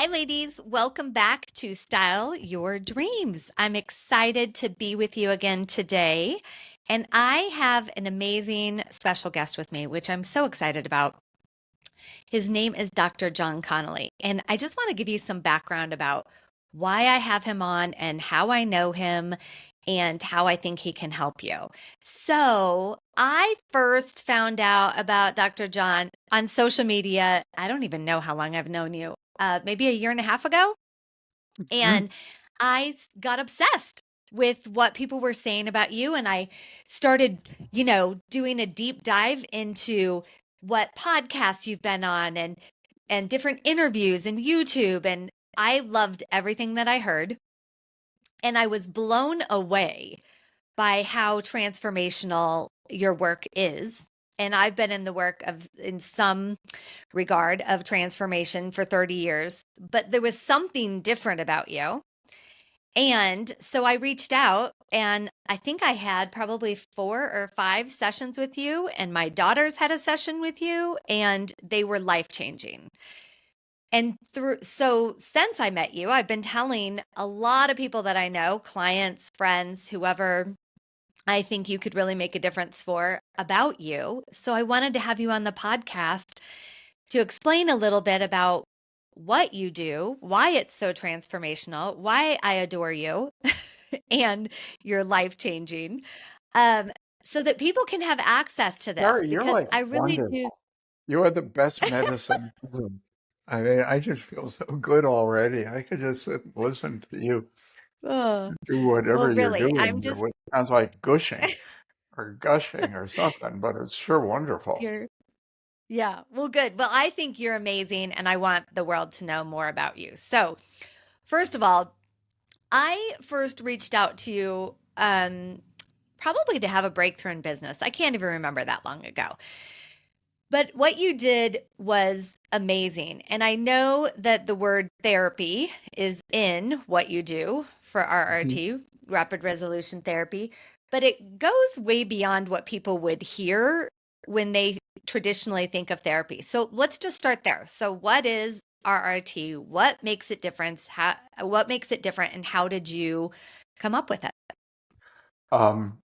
Hi, ladies. Welcome back to Style Your Dreams. I'm excited to be with you again today. And I have an amazing special guest with me, which I'm so excited about. His name is Dr. Jon Connelly. And I just want to give you some background about why I have him on and how I know him and how I think he can help you. So, I first found out about Dr. Jon on social media. I don't even know how long I've known you, maybe a year and a half ago. Mm. And got obsessed with what people were saying about you. And I started, doing a deep dive into what podcasts you've been on and different interviews and YouTube. And I loved everything that I heard. And I was blown away by how transformational your work is. And I've been in the work of, in some regard, of transformation for 30 years, but there was something different about you. And so I reached out, and I think I had probably 4 or 5 sessions with you, and my daughters had a session with you, and they were life changing. And so since I met you, I've been telling a lot of people that I know, clients, friends, whoever I think you could really make a difference for, about you. So I wanted to have you on the podcast to explain a little bit about what you do, why it's so transformational, why I adore you, and you're life changing, um, so that people can have access to this Keri, you're because like I really do. wonderful. You are the best medicine. I mean, I just feel so good already. I could just sit and listen to you Oh, do well, whatever you're really, I'm doing. just It sounds like gushing or gushing or something, but it's sure wonderful. you're, yeah, well, good. Well, I think you're amazing, and I want the world to know more about you. So, first of all, I first reached out to you probably to have a breakthrough in business. I can't even remember that long ago. But what you did was amazing. And I know that the word therapy is in what you do for Mhm. RRT, rapid resolution therapy, but it goes way beyond what people would hear when they traditionally think of therapy. So let's just start there. So what is RRT? What makes it different? What makes it different and how did you come up with it? Um,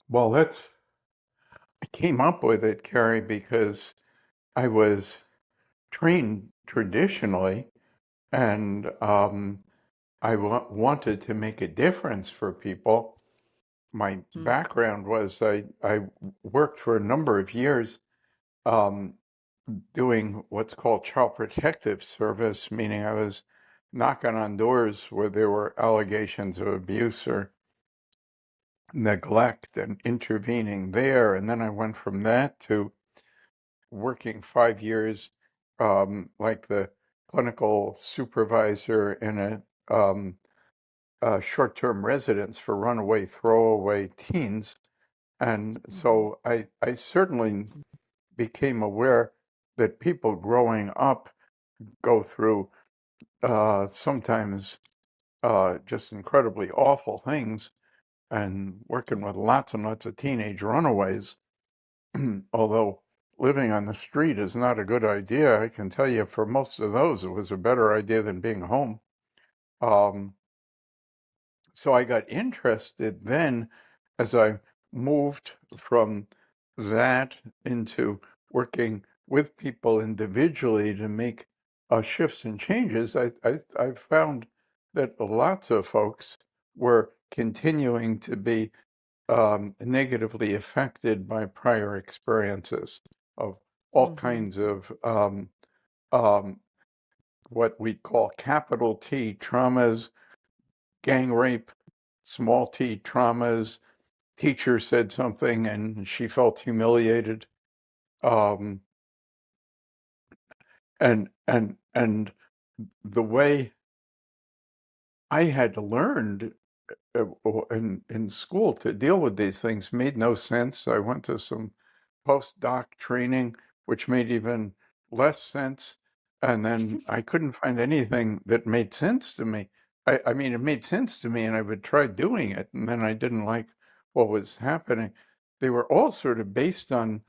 well, I came up with it, Keri, because I was trained traditionally and I wanted to make a difference for people. My Mm, background was I worked for a number of years um, doing what's called child protective service, meaning I was knocking on doors where there were allegations of abuse or neglect and intervening there. And then I went from that to working 5 years like the clinical supervisor in a short-term residence for runaway, throwaway teens. And mhm, so I certainly became aware that people growing up go through sometimes just incredibly awful things and working with lots and lots of teenage runaways. Although living on the street is not a good idea, I can tell you for most of those, it was a better idea than being home. Um, so I got interested then as I moved from that into working with people individually to make shifts and changes. I found that lots of folks were continuing to be negatively affected by prior experiences of all mhm, kinds of um, what we call capital T traumas, gang rape, small t traumas. Teacher said something and she felt humiliated. Um, and the way I had learned in school to deal with these things made no sense. I went to some postdoc training, which made even less sense. And then I couldn't find anything that made sense to me. I mean, it made sense to me, and I would try doing it, and then I didn't like what was happening. They were all sort of based on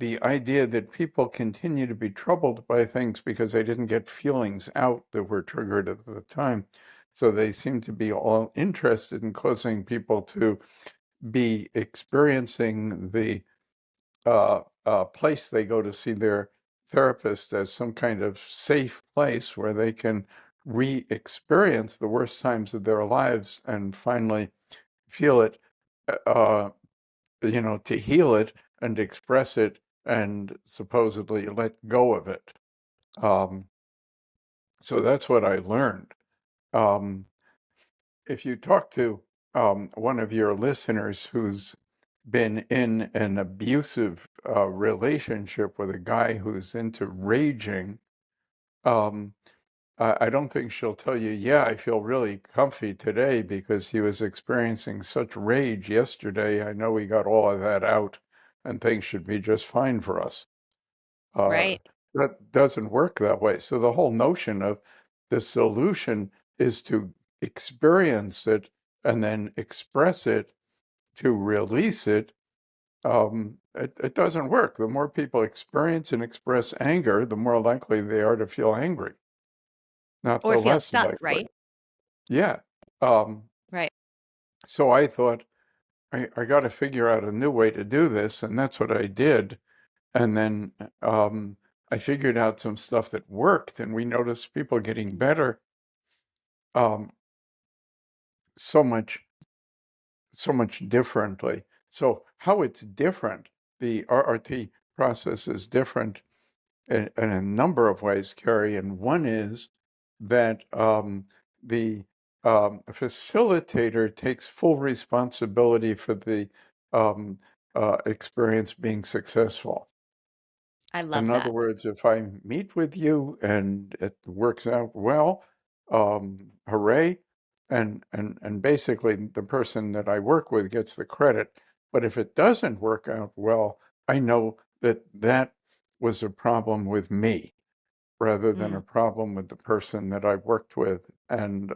the idea that people continue to be troubled by things because they didn't get feelings out that were triggered at the time. So they seem to be all interested in causing people to be experiencing the place they go to see their therapist as some kind of safe place where they can re-experience the worst times of their lives and finally feel it, uh, to heal it and express it and supposedly let go of it. Um, so that's what I learned. Um, if you talk to one of your listeners who's been in an abusive relationship with a guy who's into raging, um, I don't think she'll tell you, yeah, I feel really comfy today because he was experiencing such rage yesterday. I know we got all of that out and things should be just fine for us. Uh, Right. that doesn't work that way. So the whole notion of the solution is to experience it and then express it to release it. It doesn't work. The more people experience and express anger, the more likely they are to feel angry, not Or the feel less stuck, likely. right? Yeah. Um, Right. so I thought I got to figure out a new way to do this, and that's what I did. And then I figured out some stuff that worked, and we noticed people getting better um, so much, so much differently. So how it's different, the RRT process is different in a number of ways, Keri. And one is that the facilitator takes full responsibility for the um, experience being successful. I In love other that. words, if I meet with you and it works out well, hooray. And basically the person that I work with gets the credit. But if it doesn't work out well, I know that that was a problem with me rather than a Mm, problem with the person that I worked with. And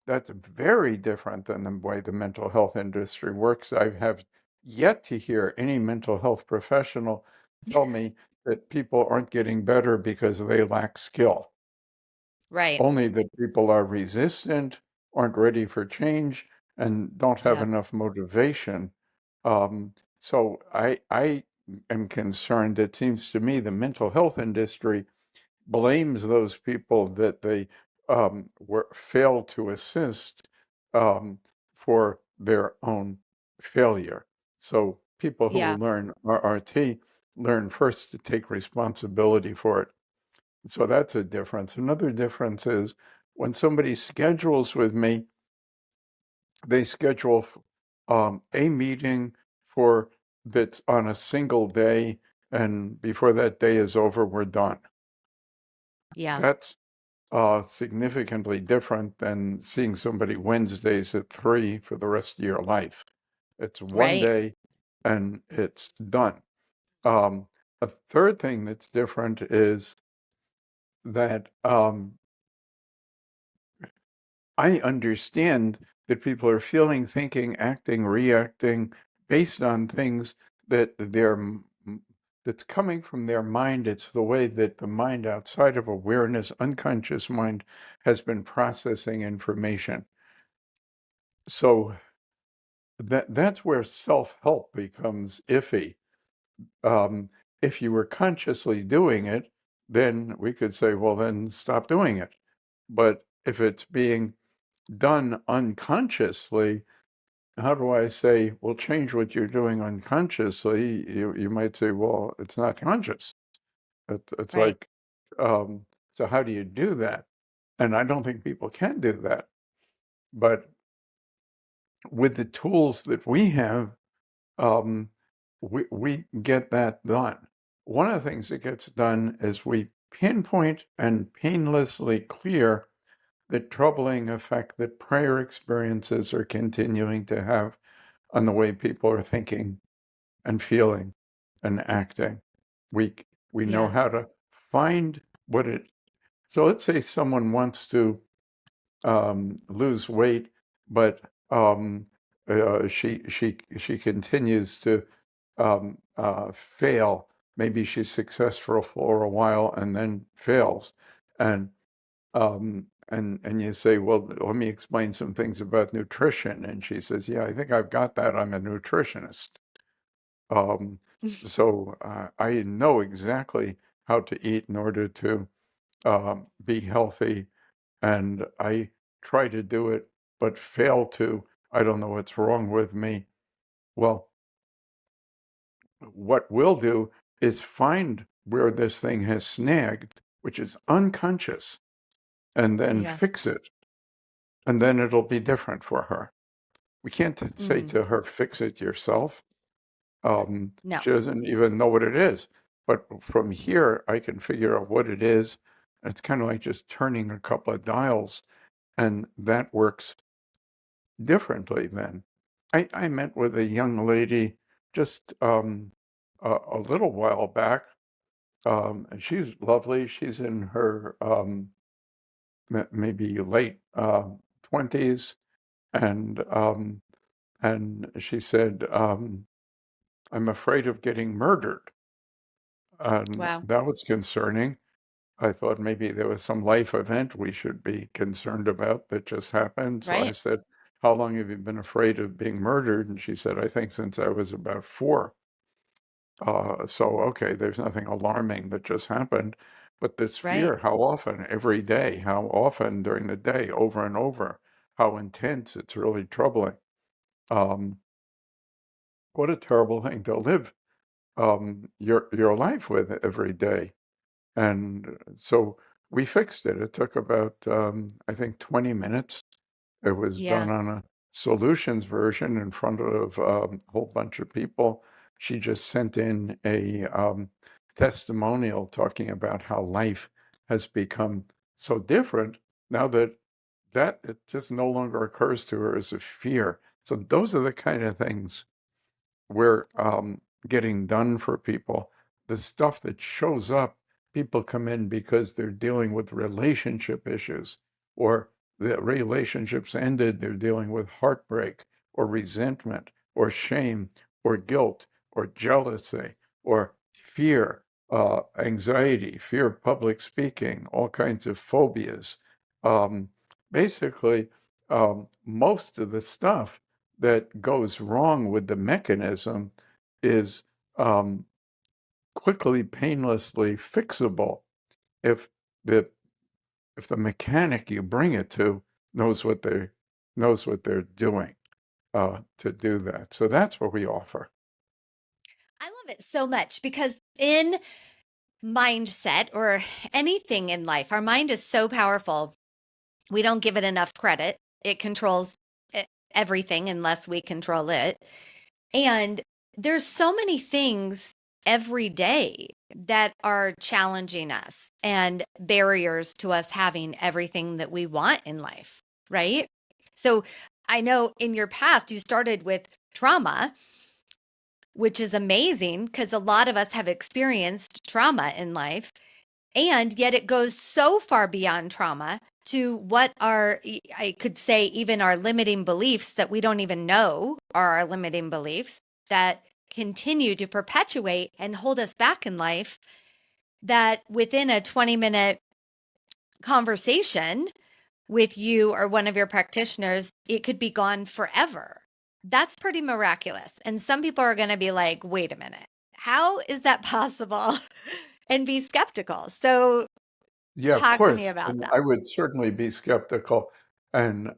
that's very different than the way the mental health industry works. I have yet to hear any mental health professional tell me that people aren't getting better because they lack skill. right. Only that people are resistant, aren't ready for change, and don't have Yeah. enough motivation. So I am concerned. It seems to me the mental health industry blames those people that they failed to assist um, for their own failure. So people who Yeah. learn RRT learn first to take responsibility for it. So that's a difference. Another difference is when somebody schedules with me, they schedule a meeting for that's on a single day, and before that day is over, we're done. Yeah. That's significantly different than seeing somebody Wednesdays at 3 for the rest of your life. It's one Right. day and it's done. A third thing that's different is that I understand that people are feeling, thinking, acting, reacting based on things that that's coming from their mind. It's the way that the mind outside of awareness, unconscious mind, has been processing information. So that's where self-help becomes iffy. Um, if you were consciously doing it, then we could say, well, then stop doing it. But if it's being done unconsciously, how do I say, well, change what you're doing unconsciously? You might say, well, it's not conscious. It's Right. like, um, so how do you do that? And I don't think people can do that. But with the tools that we have, um, we get that done. One of the things that gets done is we pinpoint and painlessly clear the troubling effect that prior experiences are continuing to have on the way people are thinking and feeling and acting. We we know Yeah. how to find what it. So let's say someone wants to lose weight, but she continues to fail. Maybe she's successful for a while and then fails. And and you say, well, let me explain some things about nutrition. And she says, yeah, I think I've got that. I'm a nutritionist. Um, so I know exactly how to eat in order to be healthy, and I try to do it, but fail to. I don't know what's wrong with me. Well, what we'll do is find where this thing has snagged, which is unconscious, and then Yeah. fix it, and then it'll be different for her. We can't say Mm. to her, fix it yourself. No. She doesn't even know what it is. But from here, I can figure out what it is. It's kind of like just turning a couple of dials, and that works differently then. I met with a young lady just a little while back. And she's lovely. She's in her maybe late 20s, and she said, "I'm afraid of getting murdered," and Wow. that was concerning. I thought maybe there was some life event we should be concerned about that just happened. So I Right. said, "How long have you been afraid of being murdered?" And she said, "I think since I was about 4." So, okay, there's nothing alarming that just happened, but this Right. fear, how often, every day, how often during the day, over and over, how intense, it's really troubling. Um, what a terrible thing to live your life with every day. And so we fixed it. It took about, I think, 20 minutes. It was done Yeah. on a solutions version in front of a whole bunch of people. She just sent in a testimonial talking about how life has become so different now that it just no longer occurs to her as a fear. So those are the kind of things we're getting done for people. The stuff that shows up, people come in because they're dealing with relationship issues, or the relationships ended, they're dealing with heartbreak or resentment or shame or guilt or jealousy or fear, anxiety, fear of public speaking, all kinds of phobias. Um, basically, most of the stuff that goes wrong with the mechanism is um, quickly, painlessly fixable if the if the mechanic you bring it to knows what they're doing to do that. So that's what we offer. I love it so much because in mindset or anything in life, our mind is so powerful. We don't give it enough credit. It controls everything unless we control it. And there's so many things every day that are challenging us and barriers to us having everything that we want in life, right? So I know in your past, you started with trauma, which is amazing because a lot of us have experienced trauma in life. And yet it goes so far beyond trauma to what are, I could say, even our limiting beliefs that we don't even know are our limiting beliefs that continue to perpetuate and hold us back in life. That within a 20-minute conversation with you or one of your practitioners, it could be gone forever. That's pretty miraculous. And some people are going to be like, wait a minute, how is that possible? And be skeptical. So Yeah, of talk to me course. about And that. I would certainly be skeptical. And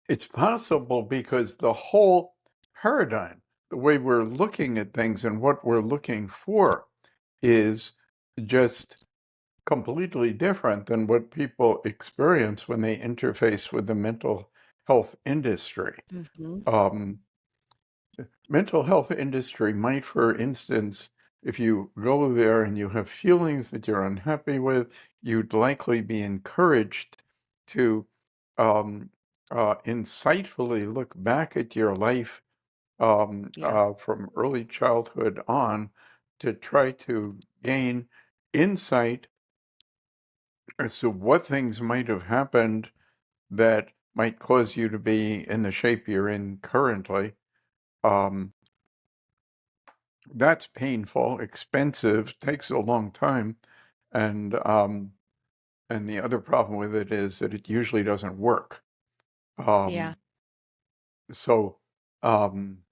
it's possible because the whole paradigm, the way we're looking at things and what we're looking for, is just completely different than what people experience when they interface with the mental health industry. Mhm. Um, mental health industry might, for instance, if you go there and you have feelings that you're unhappy with, you'd likely be encouraged to um, insightfully look back at your life Yeah. from early childhood on to try to gain insight as to what things might have happened that might cause you to be in the shape you're in currently. Um, that's painful, expensive, takes a long time, and the other problem with it is that it usually doesn't work. Yeah. Um, so um,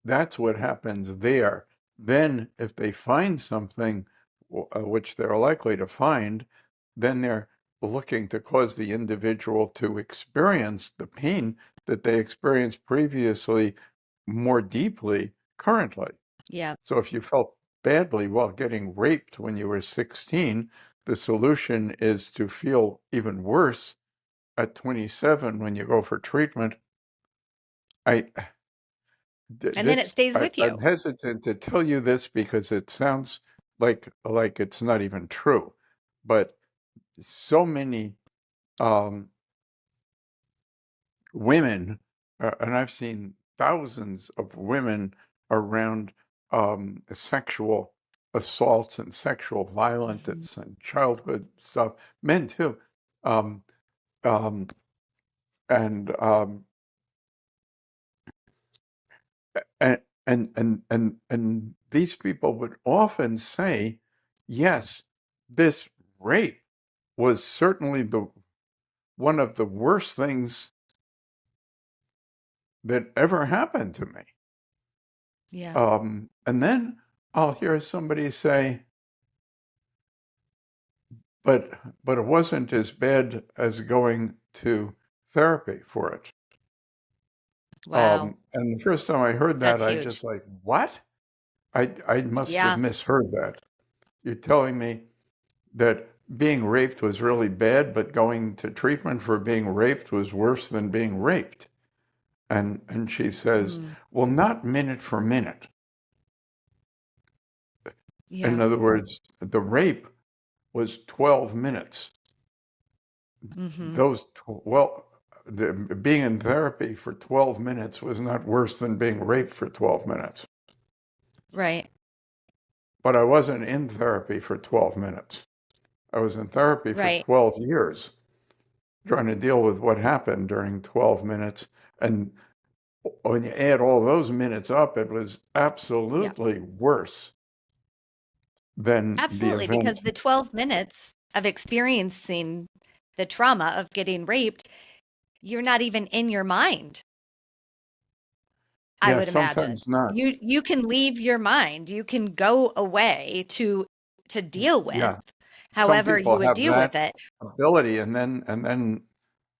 that's what happens there. Then, if they find something, which they're likely to find, then they're looking to cause the individual to experience the pain that they experienced previously more deeply currently. Yeah. So if you felt badly while getting raped when you were 16, the solution is to feel even worse at 27 when you go for treatment. I And then it this stays with I'm you. hesitant to tell you this because it sounds like it's not even true, but so many um, women, and I've seen thousands of women around sexual assaults and sexual Mhm. violence and childhood stuff, men too, um, um, and and and these people would often say, yes, this rape was certainly the one of the worst things that ever happened to me. Yeah. And then I'll hear somebody say, but it wasn't as bad as going to therapy for it. Wow. And the first time I heard that, That's I huge. just like, what? I must have Yeah. misheard that. You're telling me that being raped was really bad, but going to treatment for being raped was worse than being raped. And she says, Mm. well, not minute for minute. In Yeah. other words, the rape was 12 minutes. Mhm. Those, well, being in therapy for 12 minutes was not worse than being raped for 12 minutes. Right. But I wasn't in therapy for 12 minutes. I was in therapy for Right. 12 years trying to deal with what happened during 12 minutes. And when you add all those minutes up, it was Yeah. absolutely worse than the Absolutely, because event. the 12 minutes of experiencing the trauma of getting raped, you're not even in your mind, I Yeah, would imagine. sometimes not. You can leave your mind. You can go away to deal with Yeah, some however you people would have deal with that it. ability, and then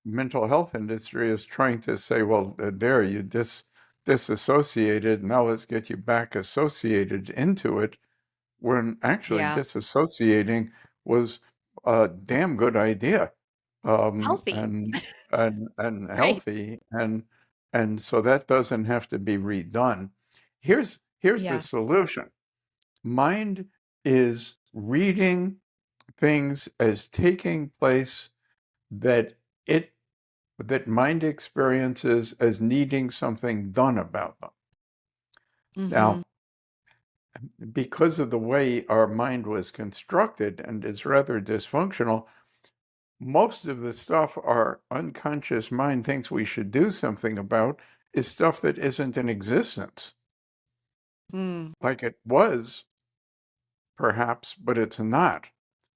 mental health industry is trying to say, well, there you disassociated. Now let's get you back associated into it. When actually Yeah. disassociating was a damn good idea, Healthy, and right? healthy, and so that doesn't have to be redone. Here's the Yeah. solution. Mind is reading things as taking place that it that mind experiences as needing something done about them. Mhm. Now, because of the way our mind was constructed and is rather dysfunctional, most of the stuff our unconscious mind thinks we should do something about is stuff that isn't in existence. Mm. Like it was, perhaps, but it's not.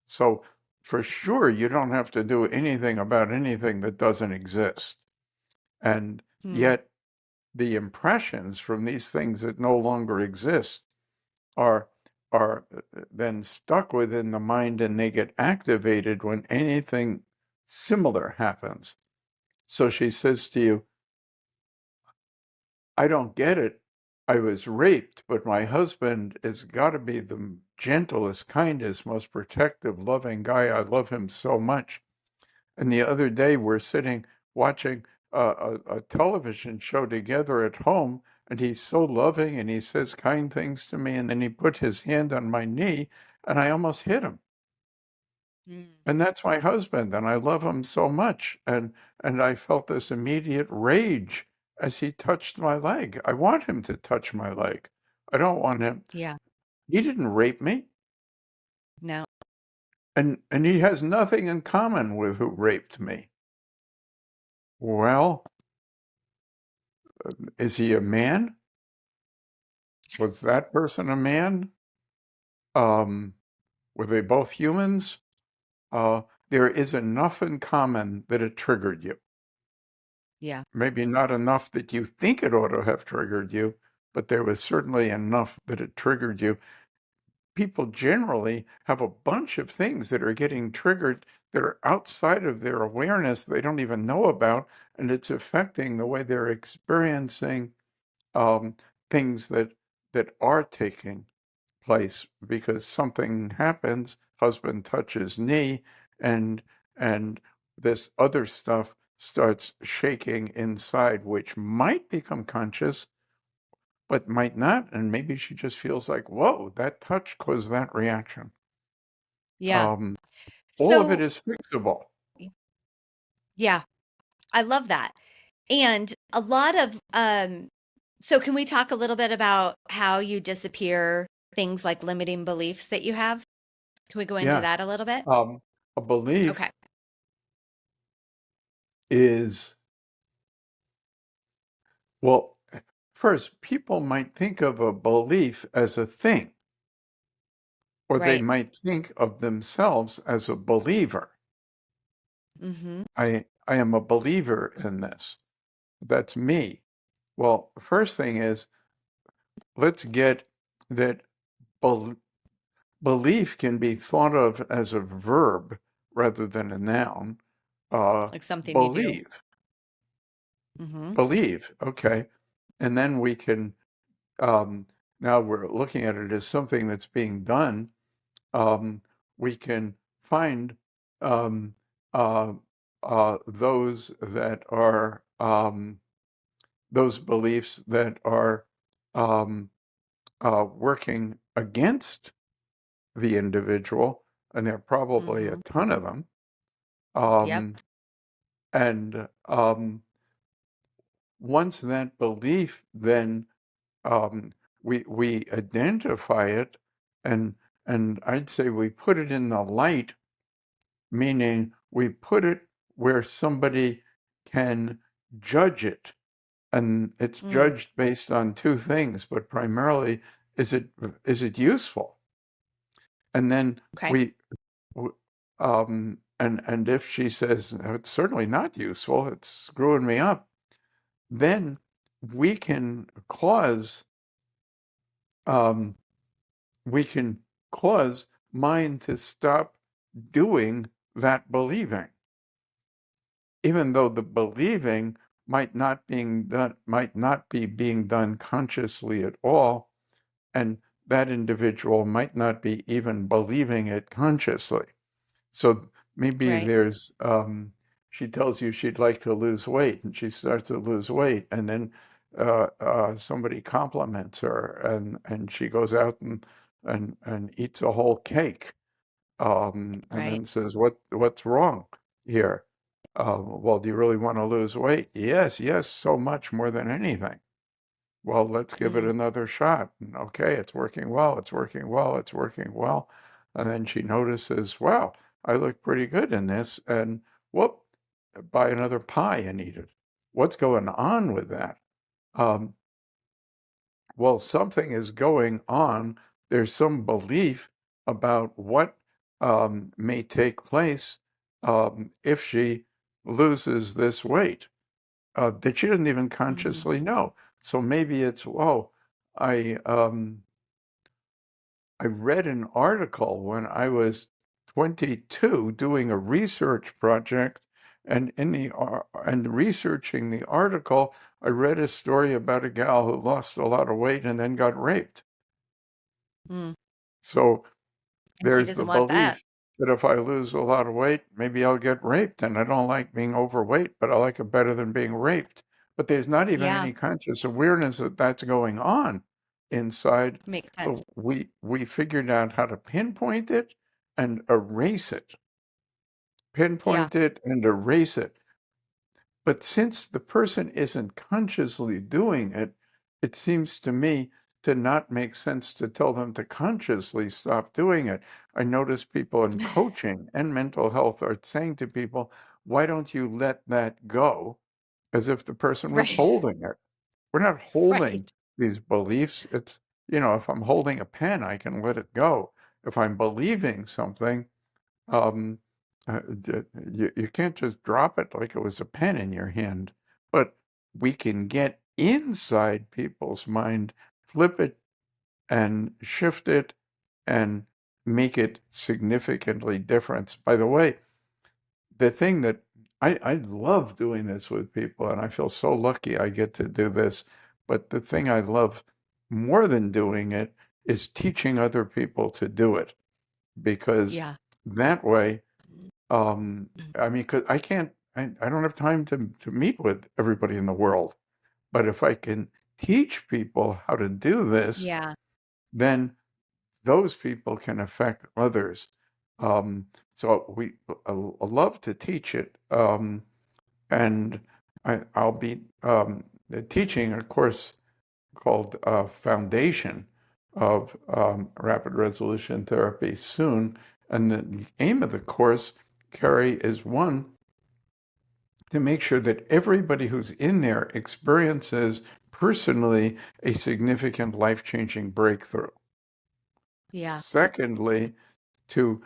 So, for sure, you don't have to do anything about anything that doesn't exist. And Mm. yet, the impressions from these things that no longer exist are then stuck within the mind and they get activated when anything similar happens. So she says to you, I don't get it. I was raped, but my husband has got to be the gentlest, kindest, most protective, loving guy. I love him so much. And the other day, we're sitting watching a television show together at home, and he's so loving and he says kind things to me. And then he put his hand on my knee, and I almost hit him. Mm. And that's my husband, and I love him so much. And I felt this immediate rage as he touched my leg. I want him to touch my leg. I don't want him. Yeah. He didn't rape me, No. and he has nothing in common with who raped me. Well, is he a man? Was that person a man? Um, were they both humans? Uh, there is enough in common that it triggered you. Yeah. Maybe not enough that you think it ought to have triggered you, but there was certainly enough that it triggered you. People generally have a bunch of things that are getting triggered that are outside of their awareness they don't even know about, and it's affecting the way they're experiencing um, things that are taking place because something happens. Husband touches knee, and and this other stuff starts shaking inside, which might become conscious, but might not. And maybe she just feels like, whoa, that touch caused that reaction. Yeah. Um, all of it So, is fixable. yeah, I love that. And a lot of so can we talk a little bit about how you disappear things like limiting beliefs that you have? Can we go into Yeah. that a little bit? A belief Okay. is, well, first, people might think of a belief as a thing, or they Right. might think of themselves as a believer. Mm-hmm. I am a believer in this. That's me. Well, the first thing is let's get that bel belief can be thought of as a verb rather than a noun. Uh, Like something you do. believe, Mm-hmm. believe. Okay. And then we can, um, now we're looking at it as something that's being done. We can find um, uh, those that are those beliefs that are um, working against the individual, and there are probably a Mm-hmm. ton of them. Yep. Um, and once that belief, then um, we identify it, and and I'd say we put it in the light, meaning we put it where somebody can judge it. And it's Mm. judged based on two things, but primarily, is it useful? And then Okay. we, and if she says, "No, it's certainly not useful, it's screwing me up," then we can cause, um, we can cause mind to stop doing that believing, even though the believing might not be being done consciously at all, and that individual might not be even believing it consciously. So maybe Right. there's, she tells you she'd like to lose weight, and she starts to lose weight, and then somebody compliments her, and she goes out and eats a whole cake, and Right. then says, what's wrong here? Well, do you really want to lose weight? Yes, yes, so much more than anything. Well, let's give it Mm. another shot. And okay, it's working well, it's working well, it's working well. And then she notices, wow, I look pretty good in this. And whoop, buy another pie and eat it. What's going on with that? Um, well, something is going on. There's some belief about what may take place if she loses this weight that she doesn't even Mm-hmm. consciously know. So maybe it's, whoa, I um, I read an article when I was 22 doing a research project, and and researching the article, I read a story about a gal who lost a lot of weight and then got raped. Mm. So And she there's doesn't the want that. belief that if I lose a lot of weight, maybe I'll get raped. And I don't like being overweight, but I like it better than being raped. But there's not even Yeah. any conscious awareness that that's going on inside. Makes But sense. we figured out how to pinpoint it and erase it, Yeah. pinpoint it and erase it. But since the person isn't consciously doing it, it seems to me to not make sense to tell them to consciously stop doing it. I notice people in coaching and mental health are saying to people, why don't you let that go? As if the person was Right. holding it. We're not holding Right. these beliefs. if I'm holding a pen, I can let it go. If I'm believing something, um, you can't just drop it like it was a pen in your hand. But we can get inside people's mind, flip it and shift it and make it significantly different. By the way, the thing that I love doing this with people, and I feel so lucky I get to do this. But the thing I love more than doing it is teaching other people to do it, because Yeah. that way, I mean, 'cause I don't have time to meet with everybody in the world. But if I can teach people how to do this, Yeah. then those people can affect others. So I love to teach it. And I'll be teaching a course called Foundation of Rapid Resolution Therapy soon. And the aim of the course, Keri, is one, to make sure that everybody who's in there experiences personally a significant life-changing breakthrough. Yeah. Secondly, to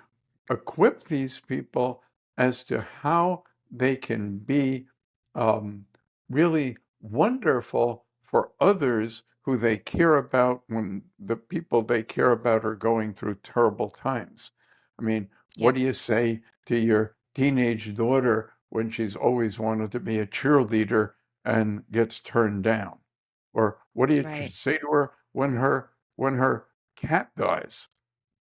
equip these people as to how they can be um, really wonderful for others who they care about when the people they care about are going through terrible times. I mean, Yep. what do you say to your teenage daughter when she's always wanted to be a cheerleader and gets turned down? Or what do you Right. say to her when her cat dies?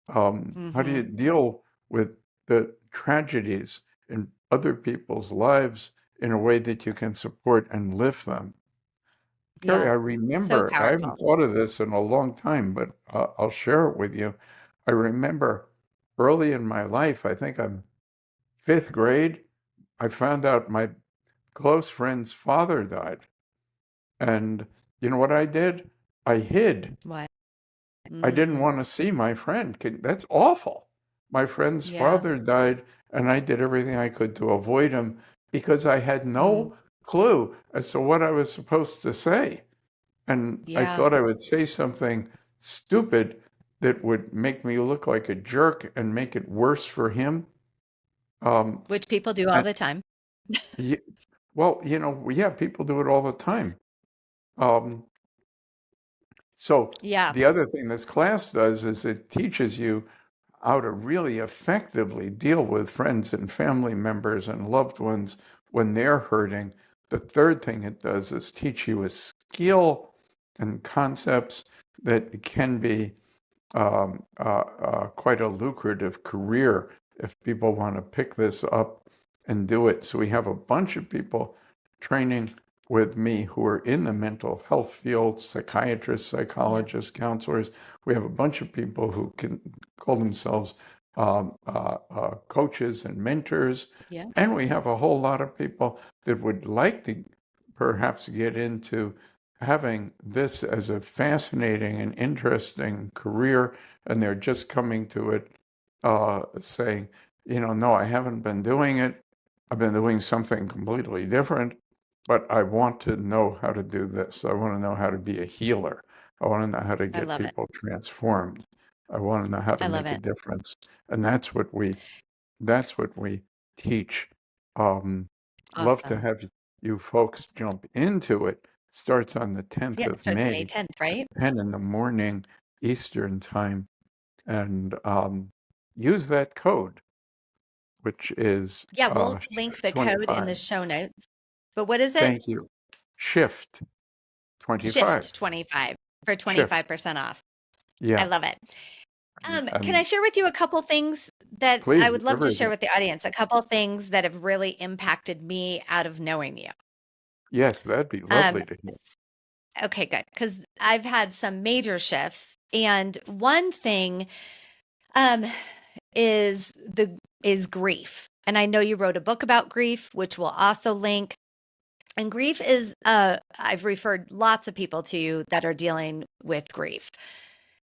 How do Hmm. you deal with the tragedies in other people's lives in a way that you can support and lift them? Keri, Yeah. I So remember, I haven't powerful. thought of this in a long time, but I'll share it with you. I remember early in my life, I think I'm fifth grade, I found out my close friend's father died. And you know what I did? I hid. What? I didn't Mm. want to see my friend. That's awful. My friend's Yeah. father died, and I did everything I could to avoid him because I had Mm. no clue as to what I was supposed to say. And I Yeah. thought I would say something stupid that would make me look like a jerk and make it worse for him. Um, Which people do all and the time. ye- well, yeah, people do it all the time. Um, so Yeah. the other thing this class does is it teaches you how to really effectively deal with friends and family members and loved ones when they're hurting. The third thing it does is teach you a skill and concepts that can be quite a lucrative career if people want to pick this up and do it. So we have a bunch of people training with me who are in the mental health field, psychiatrists, Yeah. psychologists, counselors. We have a bunch of people who can call themselves coaches and mentors. Yeah. And we have a whole lot of people that would like to perhaps get into having this as a fascinating and interesting career, and they're just coming to it saying, no, I haven't been doing it. I've been doing something completely different, but I want to know how to do this. I want to know how to be a healer. I want to know how to I get love it. people transformed. I want to know how to I love make a it. difference. And that's what we teach. Um, love to Awesome. have you folks jump into it. Starts on the 10th Yeah. It of starts May May, 10th, right? 10 in the morning Eastern time, and use that code, which is Yeah. We'll link Shift the code in 25. the show notes. But what is it? Thank you. Shift 25. Shift 25 for Shift. 25% off. I Yeah. love it. Can I And share with you a couple things that I please, would love to share everything. with the audience? A couple things that have really impacted me out of knowing you. Yes, that'd be Um, lovely to hear. okay, good. Because I've had some major shifts. And one thing um, is grief. And I know you wrote a book about grief, which we'll also link. And grief is I've referred lots of people to you that are dealing with grief.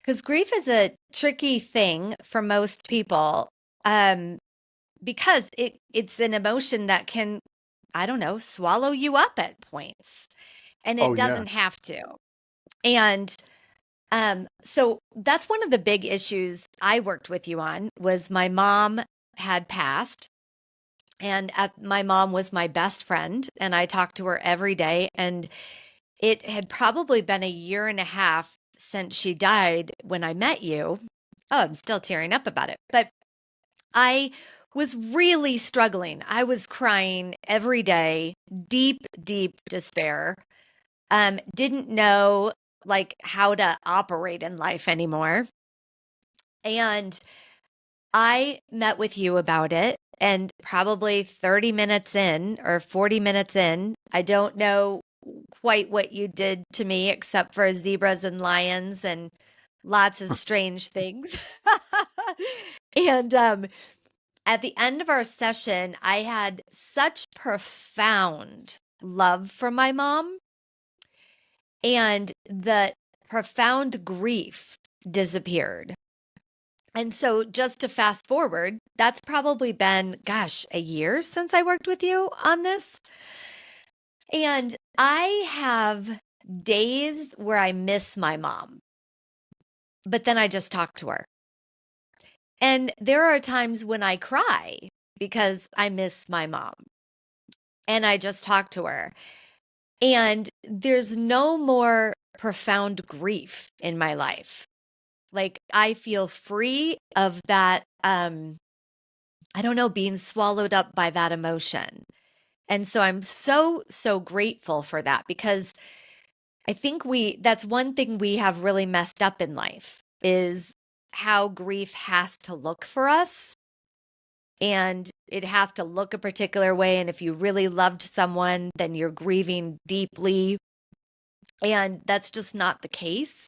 Because grief is a tricky thing for most people, um, because it's an emotion that can, I don't know, swallow you up at points, and it Oh, yeah. doesn't have to. And So that's one of the big issues I worked with you on was my mom had passed and my mom was my best friend and I talked to her every day and it had probably been a year and a half since she died when I met you. Oh, I'm still tearing up about it. But I was really struggling. I was crying every day, deep, deep despair. Didn't know like how to operate in life anymore. And I met with you about it. And probably 30 minutes in or 40 minutes in, I don't know quite what you did to me except for zebras and lions and lots of strange things. And at the end of our session, I had such profound love for my mom and the profound grief disappeared. And so, just to fast forward, that's probably been, gosh, a year since I worked with you on this. And I have days where I miss my mom, but then I just talk to her. And there are times when I cry because I miss my mom and I just talk to her. And there's no more profound grief in my life. Like I feel free of that I don't know, being swallowed up by that emotion. And so I'm so grateful for that because I think that's one thing we have really messed up in life is how grief has to look for us and it has to look a particular way. And if you really loved someone, then you're grieving deeply. And that's just not the case.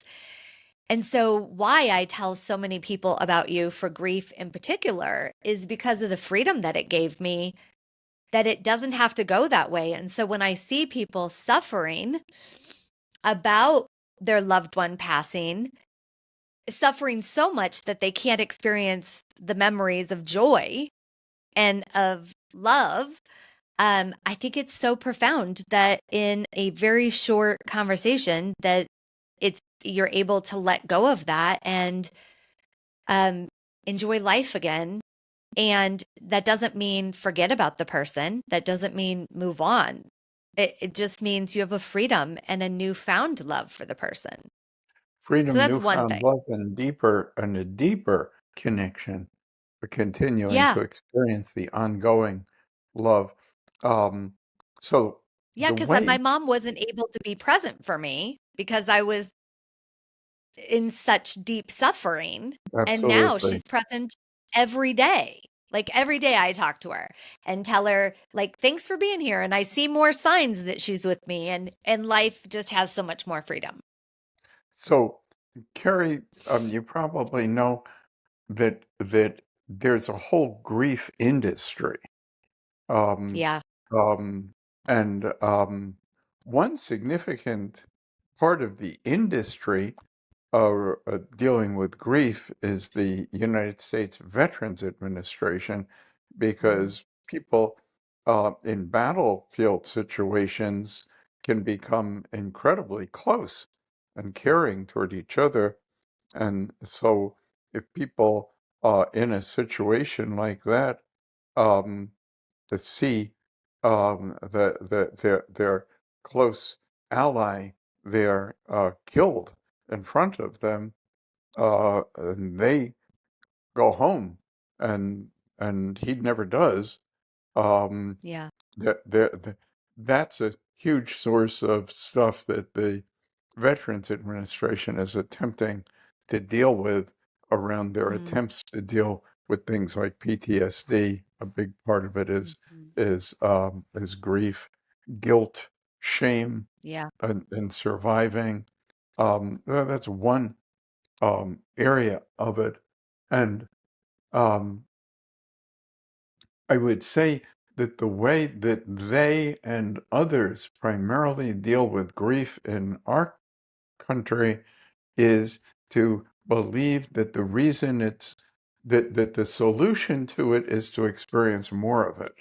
And so, why I tell so many people about you for grief in particular is because of the freedom that it gave me, that it doesn't have to go that way. And so, when I see people suffering about their loved one passing, suffering so much that they can't experience the memories of joy and of love, I think it's so profound that in a very short conversation that it's you're able to let go of that and um, enjoy life again. And that doesn't mean forget about the person. That doesn't mean move on. It just means you have a freedom and a newfound love for the person. So Freedom, that's one newfound thing. love, and a deeper connection, continuing Yeah. to experience the ongoing love. Um, so Yeah. the Cause way, my mom wasn't able to be present for me because I was in such deep suffering. And now absolutely. she's present every day. Like every day I talk to her and tell her like thanks for being here and I see more signs that she's with me and life just has so much more freedom. So, Keri, you probably know that there's a whole grief industry. Um, Yeah. um, and one significant part of the industry dealing with grief is the United States Veterans Administration, Mm, because people in battlefield situations can become incredibly close and caring toward each other. And so, if people in a situation like that um, to see their close ally there killed in front of them, and they go home, and he never does. Um, yeah. that's a huge source of stuff that the Veterans Administration is attempting to deal with around their Mm, attempts to deal with things like PTSD. A big part of it mhm. is grief, guilt, shame, Yeah. and surviving. That's one area of it, and um, I would say that the way that they and others primarily deal with grief in our country is to believe that the reason it's that the solution to it is to experience more of it.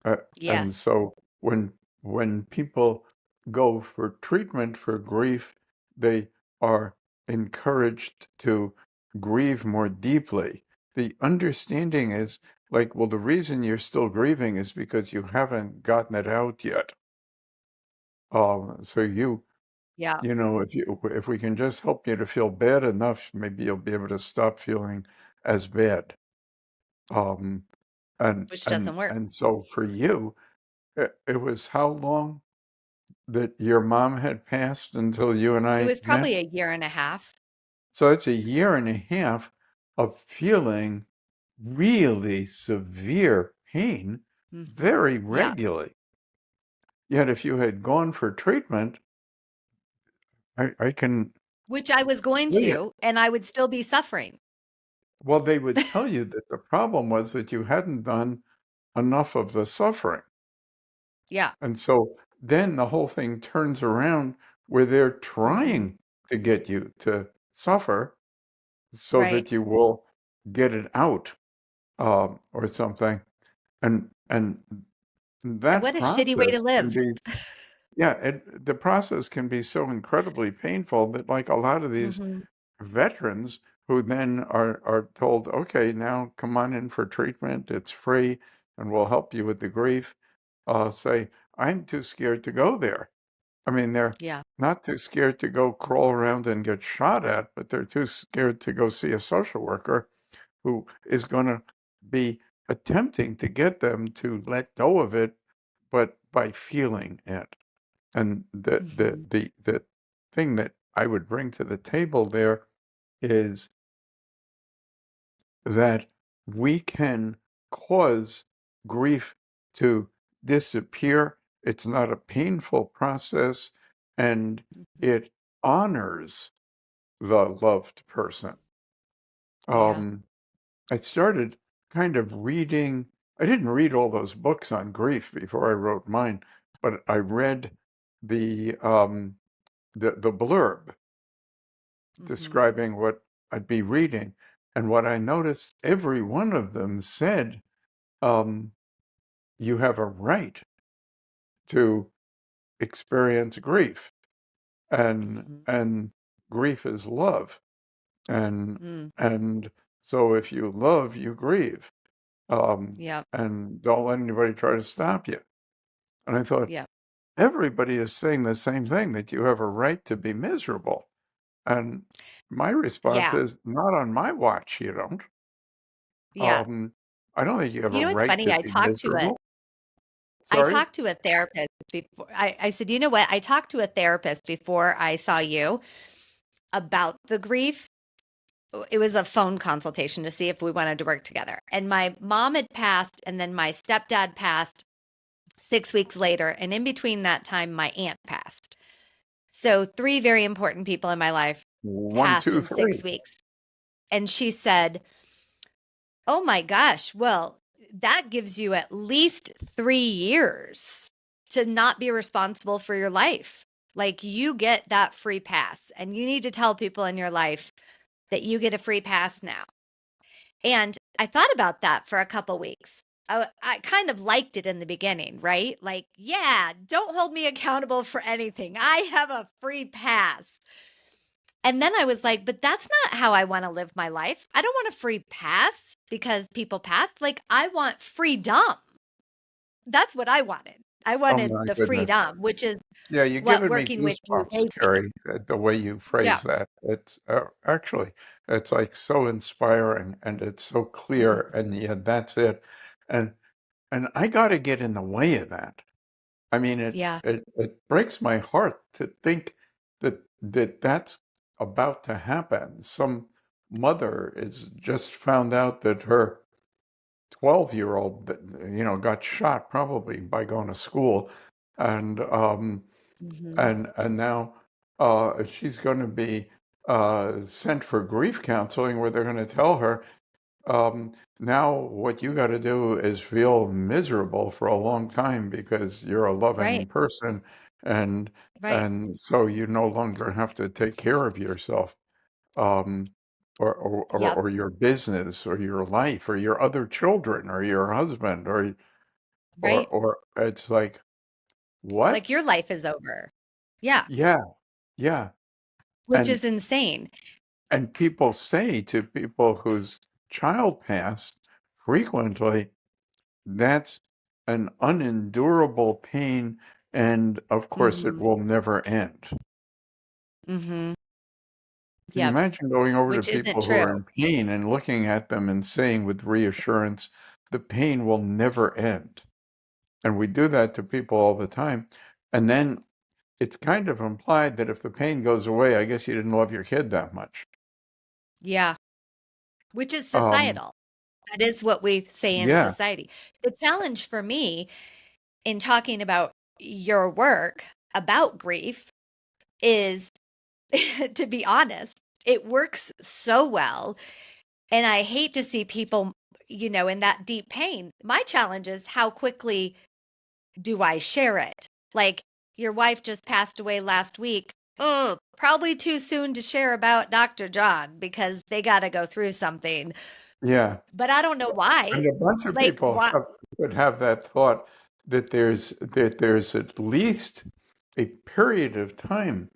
And Yes. so when people go for treatment for grief, they are encouraged to grieve more deeply. The understanding is like, well, the reason you're still grieving is because you haven't gotten it out yet. So Yeah. if we can just help you to feel bad enough, maybe you'll be able to stop feeling as bad. Um, and Which and doesn't work. and so for you, it was how long that your mom had passed until you and It I was met? probably a year and a half. So it's a year and a half of feeling really severe pain Mhm. very Yeah. regularly. Yet if you had gone for treatment, I can Which I was going tell you, to, and I would still be suffering. well, they would tell you that the problem was that you hadn't done enough of the suffering. Yeah. And so then the whole thing turns around where they're Mhm. trying to get you to suffer so Right. that you will get it out, or something. And And that what a shitty way to process can live. be, yeah, the process can be so incredibly painful that like a lot of these Mhm. veterans who then are told, okay, now come on in for treatment, it's free, and we'll help you with the grief, say, I'm too scared to go there. I mean, they're Yeah. not too scared to go crawl around and get shot at, but they're too scared to go see a social worker who is going to be attempting to get them to let go of it, but by feeling it. And Mhm. the thing that I would bring to the table there is that we can cause grief to disappear. It's not a painful process, and Mhm. it honors the loved person. Yeah. Um, I started kind of reading, I didn't read all those books on grief before I wrote mine, but I read the um, the blurb Mhm. describing what I'd be reading. And what I noticed, every one of them said, um, you have a right to experience grief, and Mhm. grief is love, and Mm. and so if you love, you grieve, Yep. and don't let anybody try to stop you. And I thought, Yep. everybody is saying the same thing, that you have a right to be miserable. And my response Yeah. is, not on my watch, you don't. Yeah. Um, I don't think you have You a know what's right funny? to be miserable. I Sorry? talked to a therapist before. I said, you know what? I talked to a therapist before I saw you about the grief. It was a phone consultation to see if we wanted to work together. And my mom had passed, and then my stepdad passed 6 weeks later. And in between that time, my aunt passed. So, three very important people in my life One, passed two, in six three. weeks. And she said, oh my gosh, well, that gives you at least 3 years to not be responsible for your life. Like you get that free pass, and you need to tell people in your life that you get a free pass now. And I thought about that for a couple weeks. I kind of liked it in the beginning, right? Like, yeah, don't hold me accountable for anything. I have a free pass. And then I was like, but that's not how I want to live my life. I don't want a free pass because people passed. Like, I want freedom. That's what I wanted. I Oh wanted my the goodness. freedom, which is Yeah, you're what giving me working with you goosebumps, gave me. Keri, the way you Yeah. phrase that. It's actually, it's like so inspiring, and it's so clear, Mhm. and yeah, that's it. And I got to get in the way of that. I mean, Yeah. it breaks my heart to think that's about to happen. Some mother is just found out that her 12-year-old, got shot probably by going to school, and Mhm. now she's going to be sent for grief counseling, where they're going to tell her, now what you got to do is feel miserable for a long time because you're a loving Right. person, and Right. so you no longer have to take care of yourself, um, Yep. or your business or your life or your other children or your husband, Right. or it's like, what? Like your life is over. Yeah. Yeah, yeah. which And is insane. and people say to people whose child passed frequently, that's an unendurable pain, and of course it Mhm. will never end. Mhm. Can you Yep, imagine going over to which isn't people who are true. in pain and looking at them and saying with reassurance, the pain will never end? And we do that to people all the time. And then it's kind of implied that if the pain goes away, I guess you didn't love your kid that much. Yeah, which is Um, societal. That is what we say in yeah, society. The challenge for me in talking about your work about grief is, to be honest, it works so well. And I hate to see people, in that deep pain. My challenge is how quickly do I share it? Like, your wife just passed away last week. Oh, probably too soon to share about Dr. John because they got to go through something. yeah. But I don't know why. And a bunch of Like, people what? would have that thought that there's at least a period of time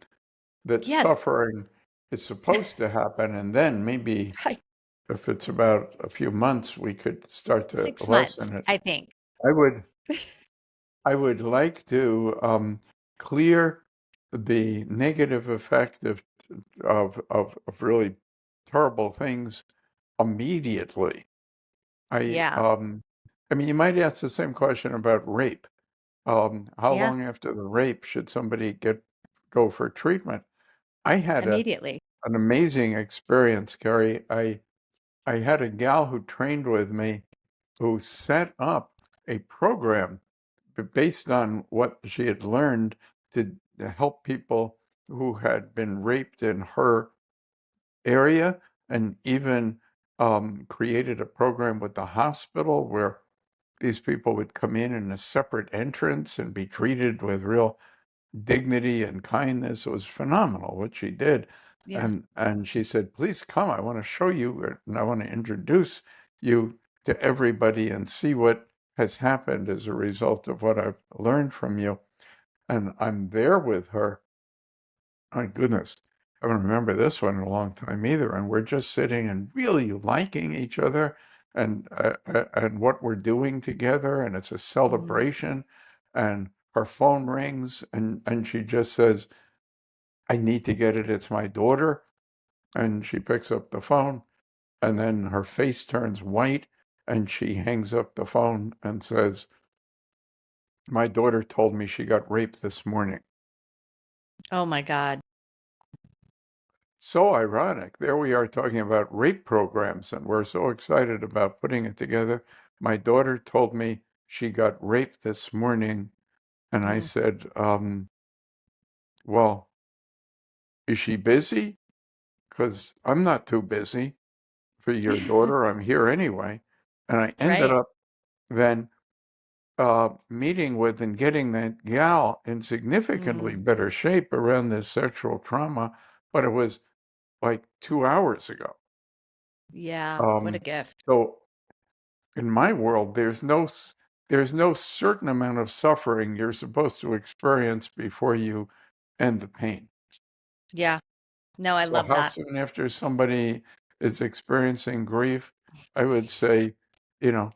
that Yes, suffering is supposed to happen, and then maybe right. if it's about a few months, we could start to 6 months, lessen it. I think. I would I would like to clear the negative effect of really terrible things immediately. I Yeah. um I mean, you might ask the same question about rape. How Yeah. long after the rape should somebody go for treatment? I had Immediately. an amazing experience, Keri. I had a gal who trained with me who set up a program based on what she had learned to help people who had been raped in her area, and even created a program with the hospital where these people would come in a separate entrance and be treated with real dignity and kindness. It was phenomenal what she did. Yeah. And she said, please come. I want to show you and I want to introduce you to everybody and see what has happened as a result of what I've learned from you. And I'm there with her. My goodness, I don't remember this one in a long time either. And we're just sitting and really liking each other and what we're doing together. And it's a Mhm. celebration. And her phone rings and she just says, I need to get it. It's my daughter. And she picks up the phone and then her face turns white and she hangs up the phone and says, my daughter told me she got raped this morning. Oh my God. So ironic. There we are talking about rape programs, and we're so excited about putting it together. My daughter told me she got raped this morning, and I Mm. said, well, is she busy? Because I'm not too busy for your daughter. I'm here anyway. And I ended Right. up then meeting with and getting that gal in significantly Mm. better shape around this sexual trauma, but it was like 2 hours ago. Yeah. What a Um, gift. so in my world, there's no certain amount of suffering you're supposed to experience before you end the pain. Yeah. No, I So love how that. soon after somebody is experiencing grief, I would say, you know,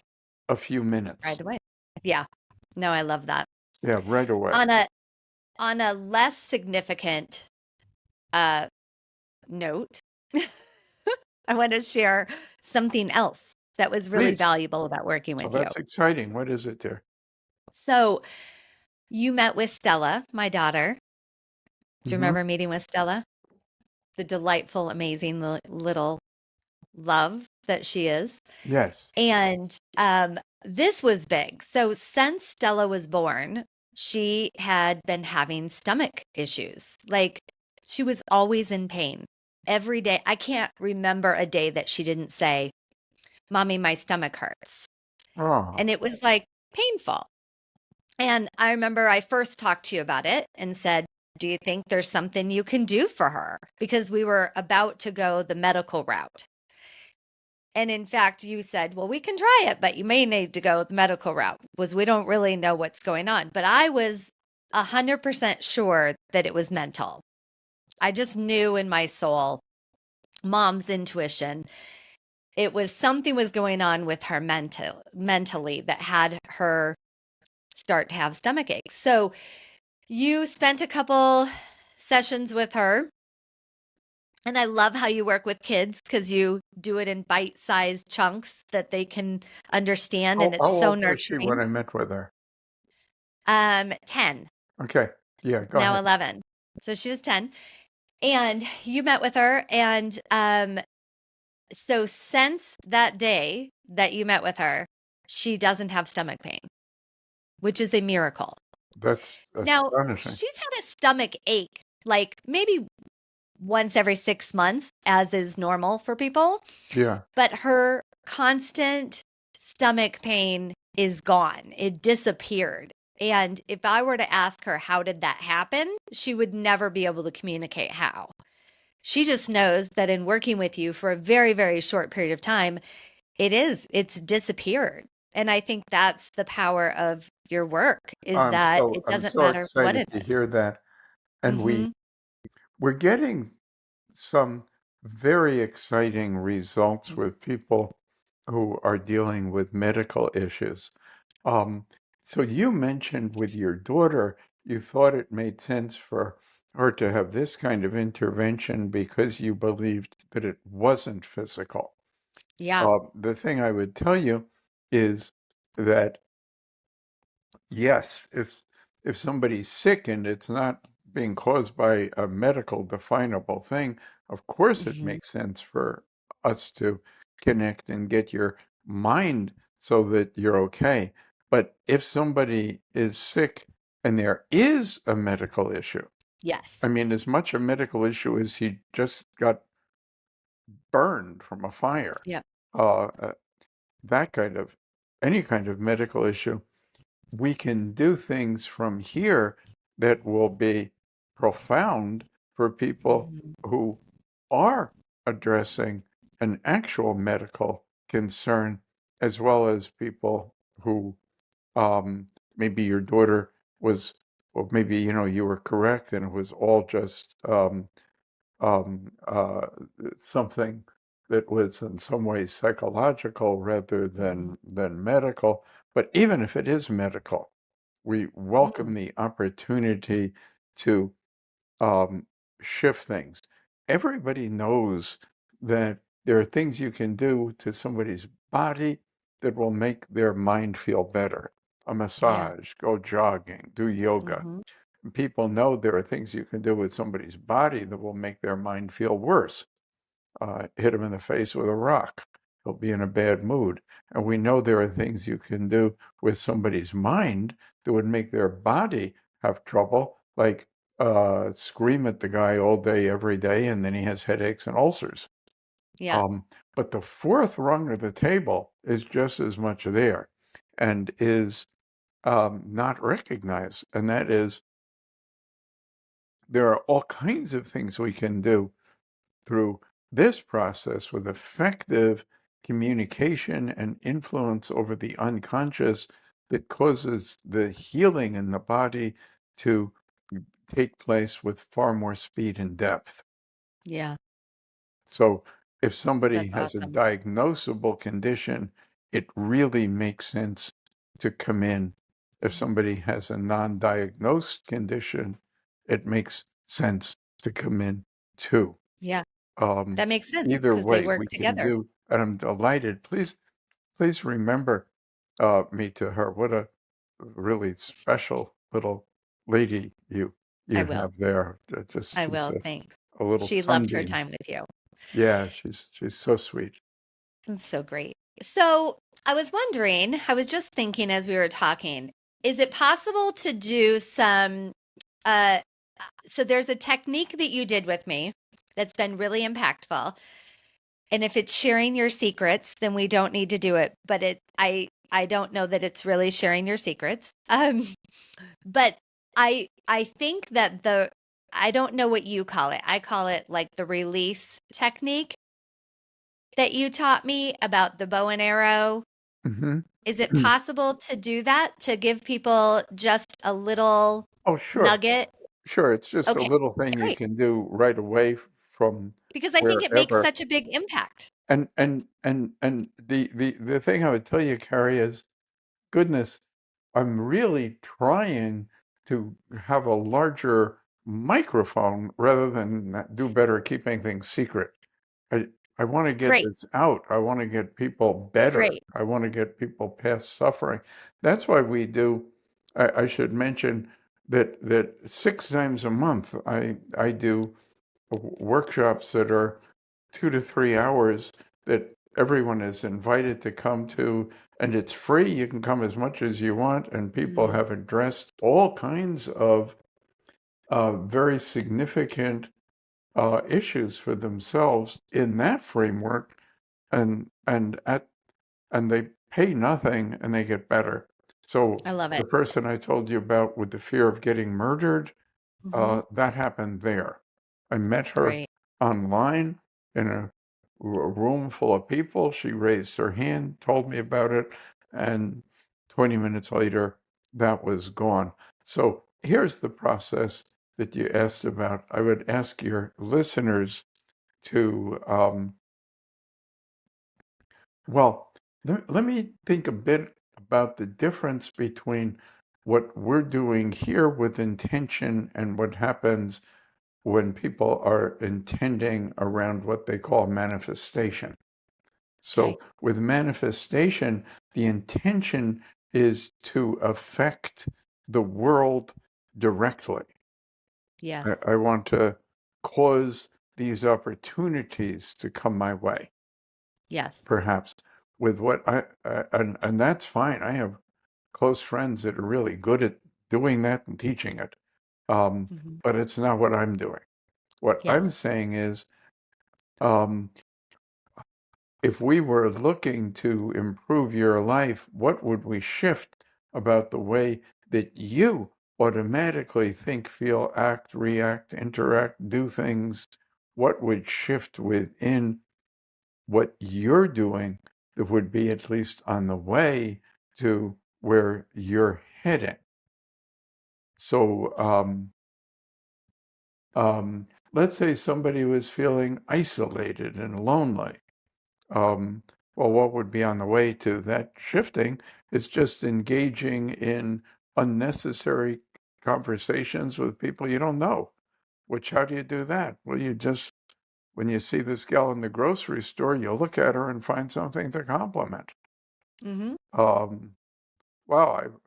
a few minutes. Right away. Yeah. No, I love that. Yeah, right away. On a less significant uh note, I want to share something else that was really Please. valuable about working Oh, with you. that's exciting. What is it there? So, you met with Stella, my daughter. Do you Hmm. remember meeting with Stella? The delightful, amazing little love that she is. Yes. And this was big. So, since Stella was born, she had been having stomach issues. Like, she was always in pain every day. I can't remember a day that she didn't say, Mommy, my stomach hurts. Oh, And it was like painful. And I remember I first talked to you about it and said, do you think there's something you can do for her? Because we were about to go the medical route. And in fact, you said, well, we can try it, but you may need to go the medical route, was we don't really know what's going on. But I was 100% sure that it was mental. I just knew in my soul, mom's intuition, it was something was going on with her mentally that had her start to have stomach aches. So you spent a couple sessions with her. And I love how you work with kids because you do it in bite-sized chunks that they can understand, and How it's so old was she when nurturing. I met with her? 10, Okay. Yeah, she's go now ahead. 11. So she was 10, and you met with her, and so since that day that you met with her, she doesn't have stomach pain, which is a miracle. That's Now, astonishing. she's had a stomach ache like maybe once every 6 months, as is normal for people. Yeah, But her constant stomach pain is gone. It disappeared. And if I were to ask her, how did that happen? She would never be able to communicate how. She just knows that in working with you for a very, very short period of time, it's disappeared. And I think that's the power of your work is that it I'm doesn't so matter what excited it to is. hear that. And Mm-hmm. we're getting some very exciting results with people who are dealing with medical issues. Um, so you mentioned with your daughter, you thought it made sense for her to have this kind of intervention because you believed that it wasn't physical. Yeah. The thing I would tell you is that yes, if somebody's sick and it's not being caused by a medical definable thing, of course it Mm-hmm. makes sense for us to connect and get your mind so that you're okay. But if somebody is sick and there is a medical issue, Yes. I mean, as much a medical issue as he just got burned from a fire, Yep. uh, uh, that kind of any kind of medical issue, we can do things from here that will be profound for people Mm-hmm. who are addressing an actual medical concern, as well as people who maybe your daughter was, or maybe you were correct and it was all just um, uh, something that was in some ways psychological rather Mm-hmm. than medical. But even if it is medical, we welcome Mm. the opportunity to um, shift things. Everybody knows that there are things you can do to somebody's body that will make their mind feel better. A Yeah. massage, go jogging, do yoga. Mm-hmm. People know there are things you can do with somebody's body that will make their mind feel worse. Hit him in the face with a rock. He'll be in a bad mood. And we know there are things you can do with somebody's mind that would make their body have trouble, like scream at the guy all day, every day, and then he has headaches and ulcers. Yeah. Um, but the fourth rung of the table is just as much there and is not recognized. And that is there are all kinds of things we can do through this process with effective communication and influence over the unconscious that causes the healing in the body to take place with far more speed and depth. Yeah. So if somebody That's has a awesome. diagnosable condition, it really makes sense to come in. If Mhm. somebody has a non-diagnosed condition, it makes sense to come in too. Yeah, Um, that makes sense Either because they way, work we can together. do, and I'm delighted. Please remember me to her. What a really special little lady I you will. have there. I She's will, thanks. a little She loved her sunbeam. time with you. Yeah, she's so sweet. That's so great. So, I was wondering, I was just thinking as we were talking, is it possible to do some uh so there's a technique that you did with me that's been really impactful. And if it's sharing your secrets, then we don't need to do it, but I don't know that it's really sharing your secrets. But I think that the I don't know what you call it. I call it like the release technique that you taught me about the bow and arrow. Hmm. Is it possible to do that to give people just a little Oh, sure, nugget? Sure, it's just a Okay, little thing you great. can do right away from Because I think it makes wherever. such a big impact. And the thing I would tell you, Carrie, is goodness, I'm really trying to have a larger microphone rather than do better at keeping things secret. I I want to get Great, this out. I want to get people better. great. I want to get people past suffering. That's why we do. I should mention that 6 times a month I do workshops that are 2 to 3 hours that everyone is invited to come to, and it's free. You can come as much as you want, and people Mhm. have addressed all kinds of very significant issues for themselves in that framework, and and they pay nothing and they get better. So I love the it. person I told you about with the fear of getting murdered, Mhm. that happened there. I met her Great. online in a room full of people. She raised her hand, told me about it, and 20 minutes later, that was gone. So here's the process that you asked about. I would ask your listeners to, well, let me think a bit about the difference between what we're doing here with intention and what happens when people are intending around what they call manifestation. Okay. So, with manifestation, the intention is to affect the world directly. Yes. I want to cause these opportunities to come my way, Yes. perhaps with what and that's fine. I have close friends that are really good at doing that and teaching it. Um, Mhm. but it's not what I'm doing. What I'm Yes. saying is, um, if we were looking to improve your life, what would we shift about the way that you automatically think, feel, act, react, interact, do things? What would shift within what you're doing that would be at least on the way to where you're heading? So, let's say somebody was feeling isolated and lonely. Um, well, what would be on the way to that shifting is just engaging in unnecessary conversations with people you don't know. Which, how do you do that? Well, you just, when you see this gal in the grocery store, you look at her and find something to compliment. Mhm. Um, wow,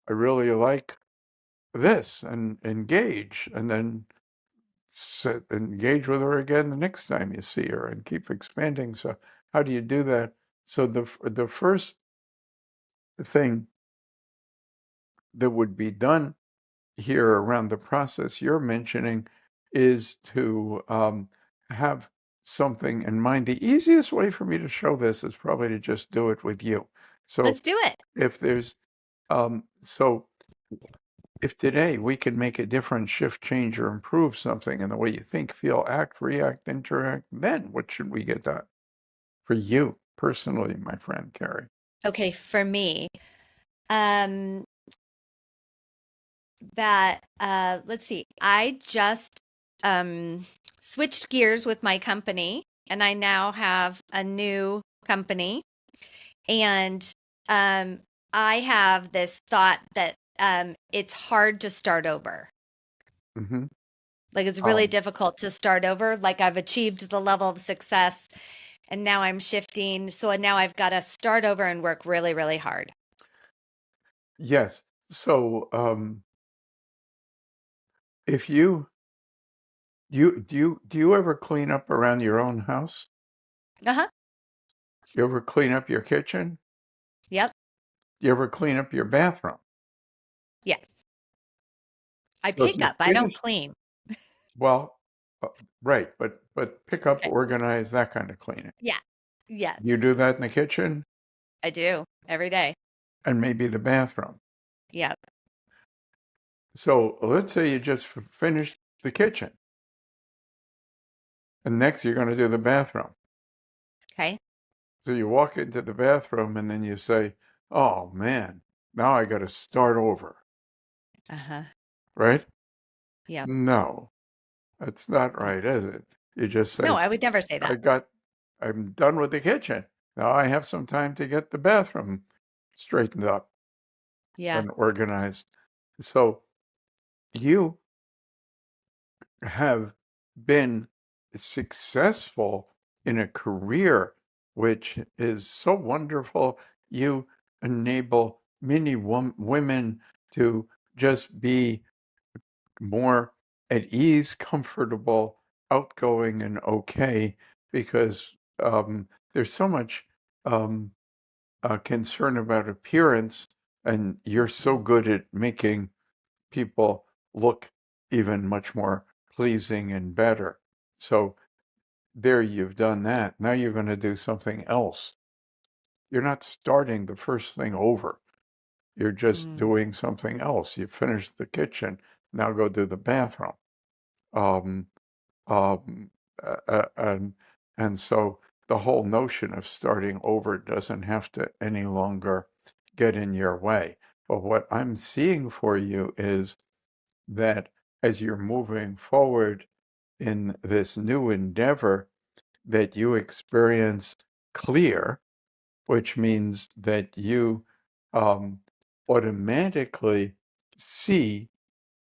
I really like this, and engage, and then engage with her again the next time you see her and keep expanding. So how do you do that? So the first thing that would be done here around the process you're mentioning is to have something in mind. The easiest way for me to show this is probably to just do it with you. So Let's do it. if there's so if today we can make a difference, shift, change, or improve something in the way you think, feel, act, react, interact, then what should we get done for you personally, my friend Keri? Okay, for me, um, that let's see. I just um switched gears with my company and I now have a new company and um I have this thought that it's hard to start over. Hmm. Like it's really Um, difficult to start over. Like I've achieved the level of success and now I'm shifting. So now I've got to start over and work really, really hard. yes. So if do you ever clean up around your own house? Uh-huh. You ever clean up your kitchen? Yep. You ever clean up your bathroom? Yes. I So if pick you up, I don't finish, clean. well, right, but pick up, Okay. organize, that kind of cleaning. Yeah. Yes. You do that in the kitchen I do every day. and maybe the bathroom. Yep. So let's say you just finished the kitchen, and next you're going to do the bathroom. Okay. So you walk into the bathroom and then you say, "Oh man, now I got to start over," Uh-huh. right? Yeah. No, that's not right, is it? You just No, say, I would never say I that. got, I'm done with the kitchen. Now I have some time to get the bathroom straightened up Yeah. and organized. So you have been successful in a career which is so wonderful. You enable many women to just be more at ease, comfortable, outgoing, and okay because there's so much um, concern about appearance, and you're so Mhm. good at making people look even much more pleasing and better. So there you've done that. Now you're going to do something else. You're not starting the first thing over. You're just Mm. doing something else. You finished the kitchen. Now go do the bathroom. Um, um, and so the whole notion of starting over doesn't have to any longer get in your way. But what I'm seeing for you is that as you're moving forward in this new endeavor, that you experience clear, which means that you um, automatically see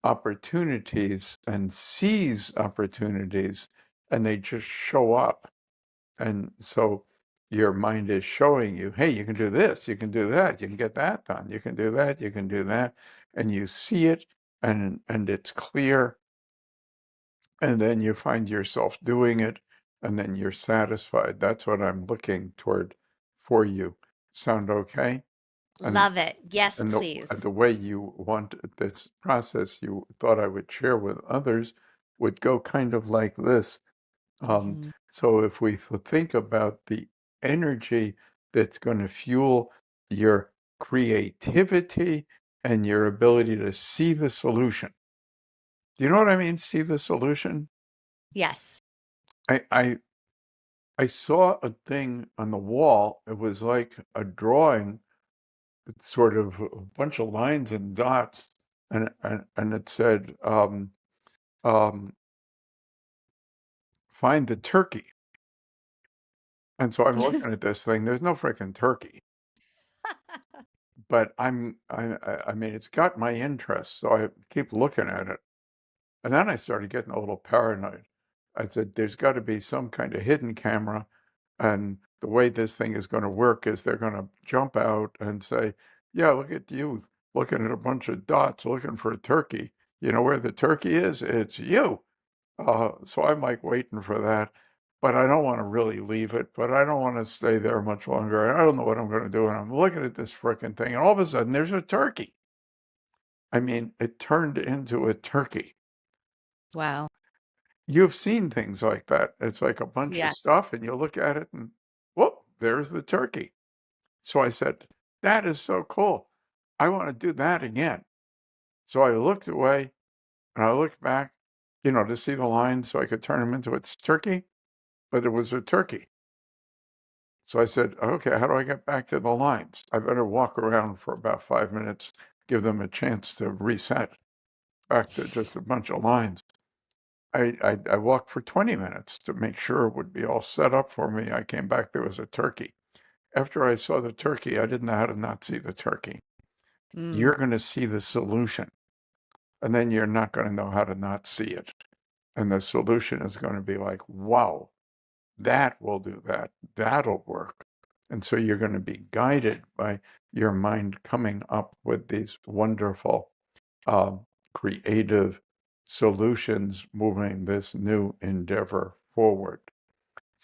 opportunities and seize opportunities, and they just show up. And so your mind is showing you, hey, you can do this, you can do that, you can get that done, you can do that, you can do that. And you see it, and it's clear, and then you find yourself doing it, and then you're satisfied. That's what I'm looking toward for you. Sound okay? And Love it. Yes, and please. the way you want this process you thought I would share with others would go kind of like this. Hmm. So if we think about the energy that's going to fuel your creativity and your ability to see the solution. Do you know what I mean? See the solution? Yes. I, I I saw a thing on the wall. It was like a drawing. It's sort of a bunch of lines and dots, and it said, um, "Find the turkey." And so I'm looking at this thing. There's no freaking turkey, but I mean, it's got my interest, so I keep looking at it. And then I started getting a little paranoid. I said, there's got to be some kind of hidden camera. And the way this thing is going to work is they're going to jump out and say, yeah, look at you looking at a bunch of dots looking for a turkey. You know where the turkey is? It's you. So I'm like waiting for that. But I don't want to really leave it, but I don't want to stay there much longer. I don't know what I'm going to do. And I'm looking at this frickin' thing, and all of a sudden there's a turkey. I mean, it turned into a turkey. Wow. You've seen things like that. It's like a bunch of Yeah. stuff, and you look at it, and whoop, there's the turkey. So I said, that is so cool. I want to do that again. So I looked away and I looked back, to see the line so I could turn them into a turkey, but it was a turkey. So I said, okay, how do I get back to the lines? I better walk around for about 5 minutes, give them a chance to reset back to just a bunch of lines. I walked for 20 minutes to make sure it would be all set up for me. I came back, there was a turkey. After I saw the turkey, I didn't know how to not see the turkey. Mm. You're going to see the solution, and then you're not going to know how to not see it. And the solution is going to be like, wow, that will do that. That'll work. And so you're going to be guided by your mind coming up with these wonderful, uh, creative solutions moving this new endeavor forward.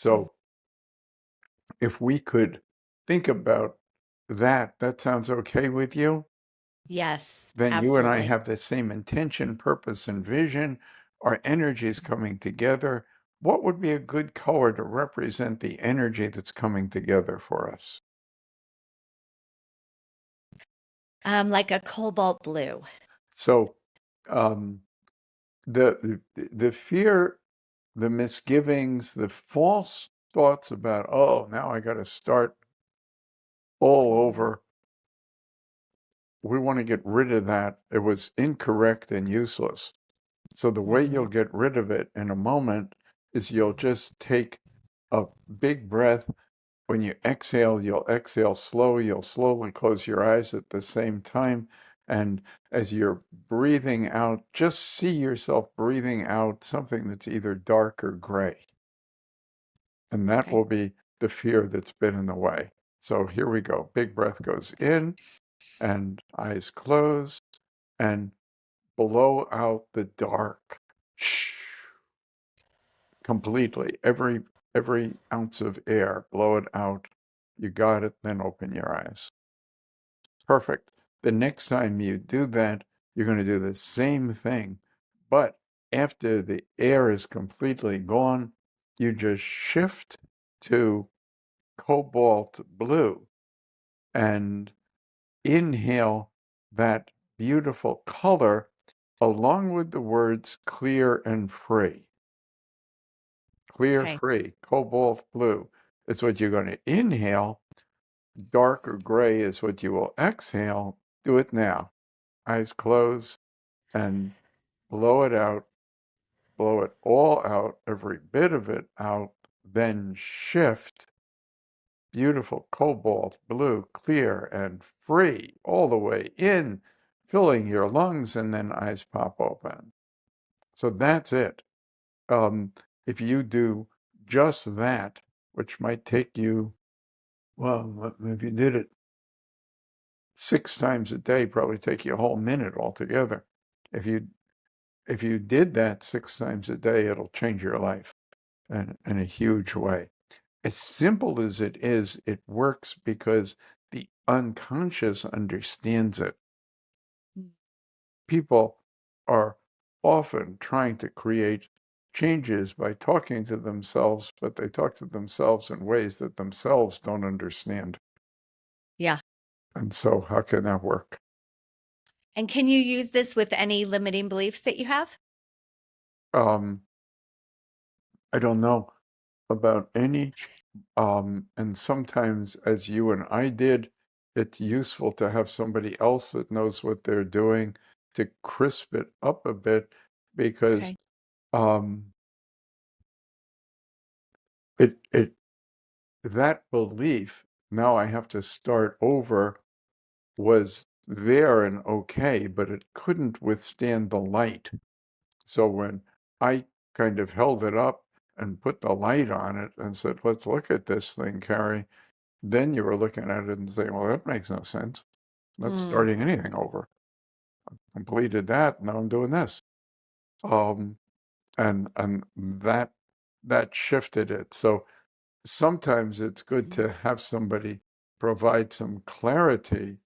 Mm. So if we could think about that, that sounds okay with you? Yes, Then you and I absolutely. have the same intention, purpose, and vision. Our energies coming together. What would be a good color to represent the energy that's coming together for us? Like a cobalt blue. So, um, the fear, the misgivings, the false thoughts about, oh, now I got to start all Mhm. over. We want to get rid of that. It was incorrect and useless. So the way Mhm. you'll get rid of it in a moment is you'll just take a big breath. When you exhale, you'll exhale slow. You'll slowly close your eyes at the same time. And as you're breathing out, just see yourself breathing out something that's either dark or gray. And that Okay. will be the fear that's been in the way. So here we go. Big breath goes in and eyes closed and blow out the dark. Shh. Completely. Every ounce of air, blow it out. You got it, then open your eyes. Perfect. The next time you do that, you're going to do the same thing. But after the air is completely gone, you just shift to cobalt blue and inhale that beautiful color along with the words clear and free. Clear, Okay. free, cobalt blue is what you're going to inhale. Dark or gray is what you will exhale. Do it now. Eyes closed and blow it out. Blow it all out, every bit of it out. Then shift. Beautiful cobalt blue, clear and free all the way in, filling your lungs, and then eyes pop open. So that's it. Um, if you do just that, which might take you, well, if you did it 6 times a day, probably take you a whole minute altogether. If you did that 6 times a day, it'll change your life in a huge way. As simple as it is, it works because the unconscious understands it. Mm. People are often trying to create changes by talking to themselves, but they talk to themselves in ways that themselves don't understand. Yeah. And so, how can that work? And can you use this with any limiting beliefs that you have? Um, I don't know about any. And sometimes, as you and I did, it's useful to have somebody else that knows what they're doing to crisp it up a bit because Okay. um, it that belief, now I have to start over, was there and okay, but it couldn't withstand the light. So when I kind of held it up and put the light on it and said, let's look at this thing, Keri, then you were looking at it and saying, well, that makes no sense. Not Mm. starting anything over. Completed that, now I'm doing this. Um, and that shifted it. So sometimes it's good Mhm. to have somebody provide some clarity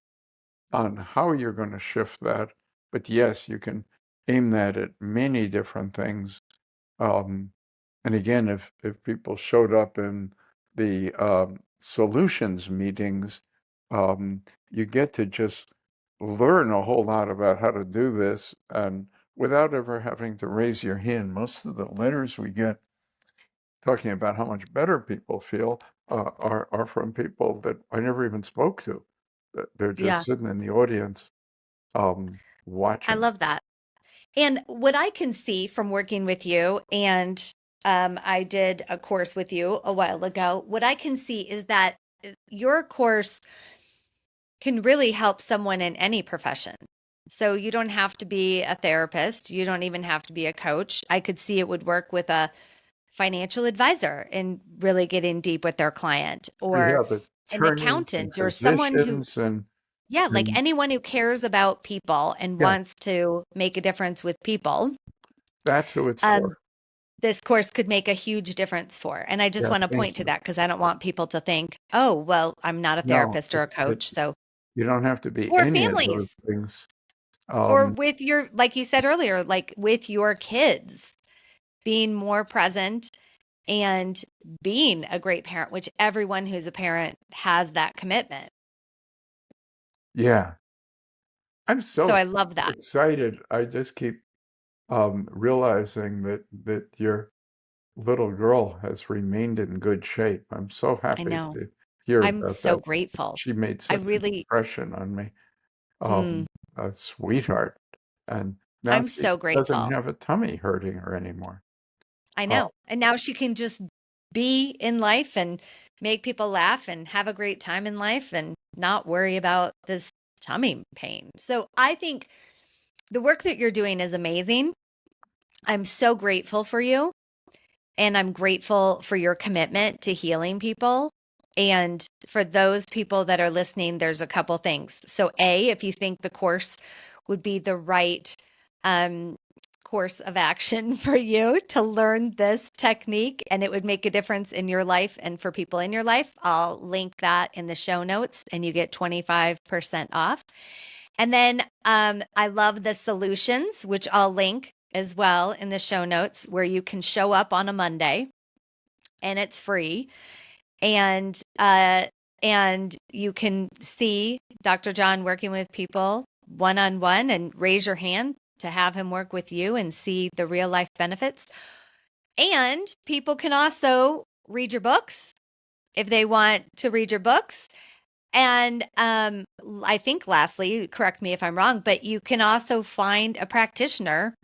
on how you're going to shift that. But yes, you can aim that at many different things. Um, and again, if people showed up in the solutions meetings, you get to just learn a whole lot about how to do this and without ever having to raise your hand. Most of the letters we get talking about how much better people feel are from people that I never even spoke to. They're just Yeah. sitting in the audience I watching. love that. And what I can see from working with you, and I did a course with you a while ago, what I can see is that your course can really help someone in any profession. So you don't have to be a therapist. You don't even have to be a coach. I could see it would work with a financial advisor and really getting deep with their client, or Yeah, the an attorneys and accountant, or someone who, physicians and yeah, like and anyone who cares about people and yeah, wants to make a difference with people. that's who it's Um, for. this course could make a huge difference for. And I just Yeah, want to thank point to you. that because I don't want people to think, oh, well, I'm not a No, therapist or a coach. So, you don't have to be or any of those families, things. or Um, with your, like you said earlier, like with your kids, being more present and being a great parent, which everyone who's a parent has that commitment. yeah, I'm So so I love that. excited. I just keep realizing that your little girl has remained in good shape. I'm so I happy know. to hear I'm about so that. grateful. She made I such an really, impression on me. mm, A sweetheart. And Now I'm she so doesn't grateful. have a tummy hurting her anymore. I Uh, know. And now she can just be in life and make people laugh and have a great time in life and not worry about this tummy pain. So I think the work that you're doing is amazing. I'm so grateful for you. And I'm grateful for your commitment to healing people. And for those people that are listening, there's a couple things. So, A, if you think the course would be the right um, course of action for you to learn this technique and it would make a difference in your life and for people in your life, I'll link that in the show notes and you get 25% off. And then I love the solutions, which I'll link as well in the show notes, where you can show up on a Monday and it's free. And and you can see Dr. Jon working with people one on one and raise your hand to have him work with you and see the real life benefits. And people can also read your books if they want to read your books. And I think lastly, correct me if I'm wrong, but you can also find a practitioner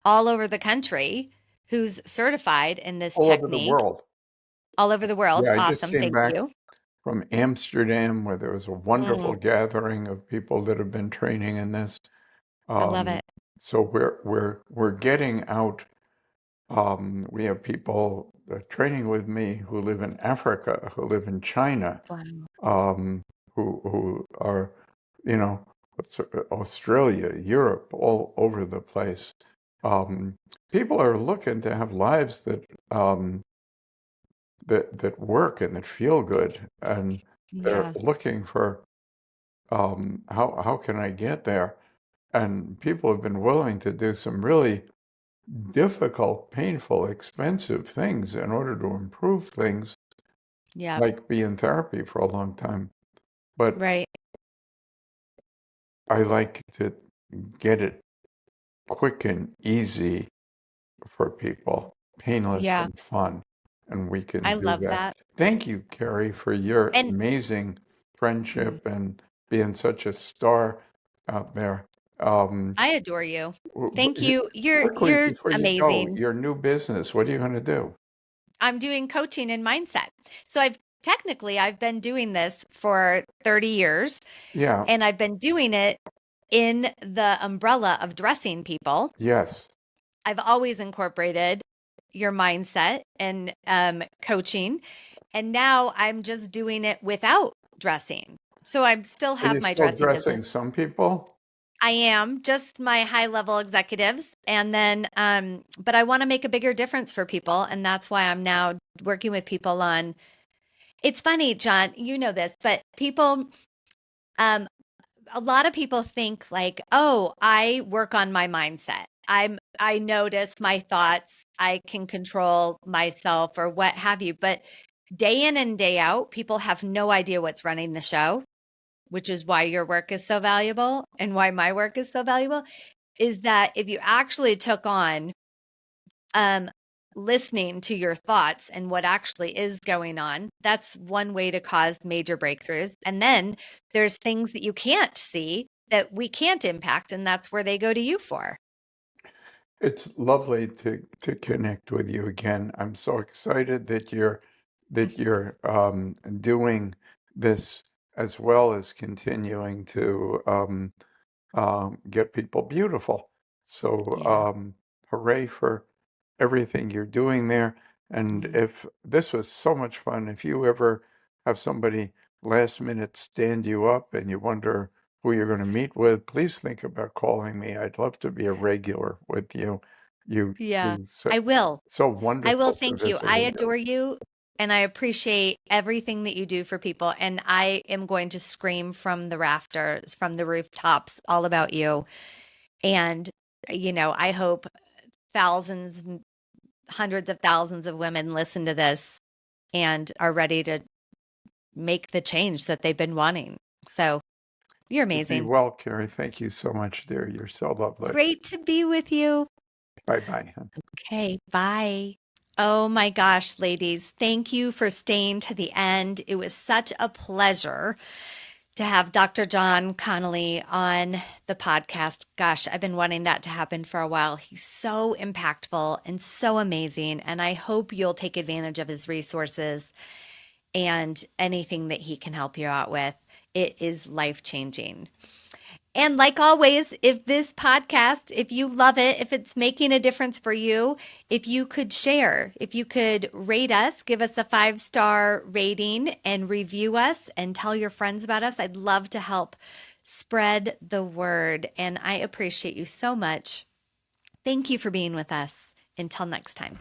all over the country who's certified in this all over the technique world. all over the world. Yeah, I just Awesome. came Thank back you. from Amsterdam where there was a wonderful Mm, gathering of people that have been training in this. I love Um, it. so we're getting out. We have people training with me who live in Africa, who live in China, Wow. um, who are, you know, Australia, Europe, all over the place. Um, People are looking to have lives that work and that feel good, and they're Yeah. looking for how can I get there? And people have been willing to do some really difficult, painful, expensive things in order to improve things, Yeah. like be in therapy for a long time. But Right. I like to get it quick and easy for people, painless Yeah. and fun, and we can I do love that. that. Thank you, Keri, for your And amazing mm, friendship and being such a star out there. Um, I adore you. Thank you. Quickly, You're before you go, amazing. your new business, what are you going to do? I'm doing coaching and mindset. So I've been doing this for 30 years Yeah, and I've been doing it in the umbrella of dressing people. yes. I've always incorporated your mindset and coaching. And now I'm just doing it without dressing. So I still Are you have my still dressing business. dressing some people? I am just my high level executives. And then, but I want to make a bigger difference for people. And that's why I'm now working with people on it's funny, Jon, you know this, but people, um, a lot of people think like, oh, I work on my mindset. I notice my thoughts. I can control myself or what have you. But day in and day out, people have no idea what's running the show, which is why your work is so valuable and why my work is so valuable, is that if you actually took on um, listening to your thoughts and what actually is going on, that's one way to cause major breakthroughs. And then there's things that you can't see that we can't impact, and that's where they go to you for. It's lovely to connect with you again. I'm so excited that you're doing this as well as continuing to get people beautiful. So, Yeah. hooray for everything you're doing there. And Mm. if this was so much fun, if you ever have somebody last minute stand you up and you wonder who you're going to meet with, please think about calling me. I'd love to be a regular with you. Yeah, You so, I will. so I will. wonderful to Thank you. visit I with you. adore you and I appreciate everything that you do for people. And I am going to scream from the rafters, from the rooftops, all about you. And, I hope thousands, hundreds of thousands of women listen to this and are ready to make the change that they've been wanting. So you're Be amazing. well, Carrie. Thank you so much, dear. You're so lovely. Great to be with you. Bye bye. Okay, bye. Oh my gosh, ladies, thank you for staying to the end. It was such a pleasure to have Dr. Jon Connelly on the podcast. Gosh, I've been wanting that to happen for a while. He's so impactful and so amazing, and I hope you'll take advantage of his resources and anything that he can help you out with. It is life changing. And like always, if this podcast, if you love it, if it's making a difference for you, if you could share, if you could rate us, give us a 5-star rating and review us and tell your friends about us, I'd love to help spread the word. And I appreciate you so much. Thank you for being with us. Until next time.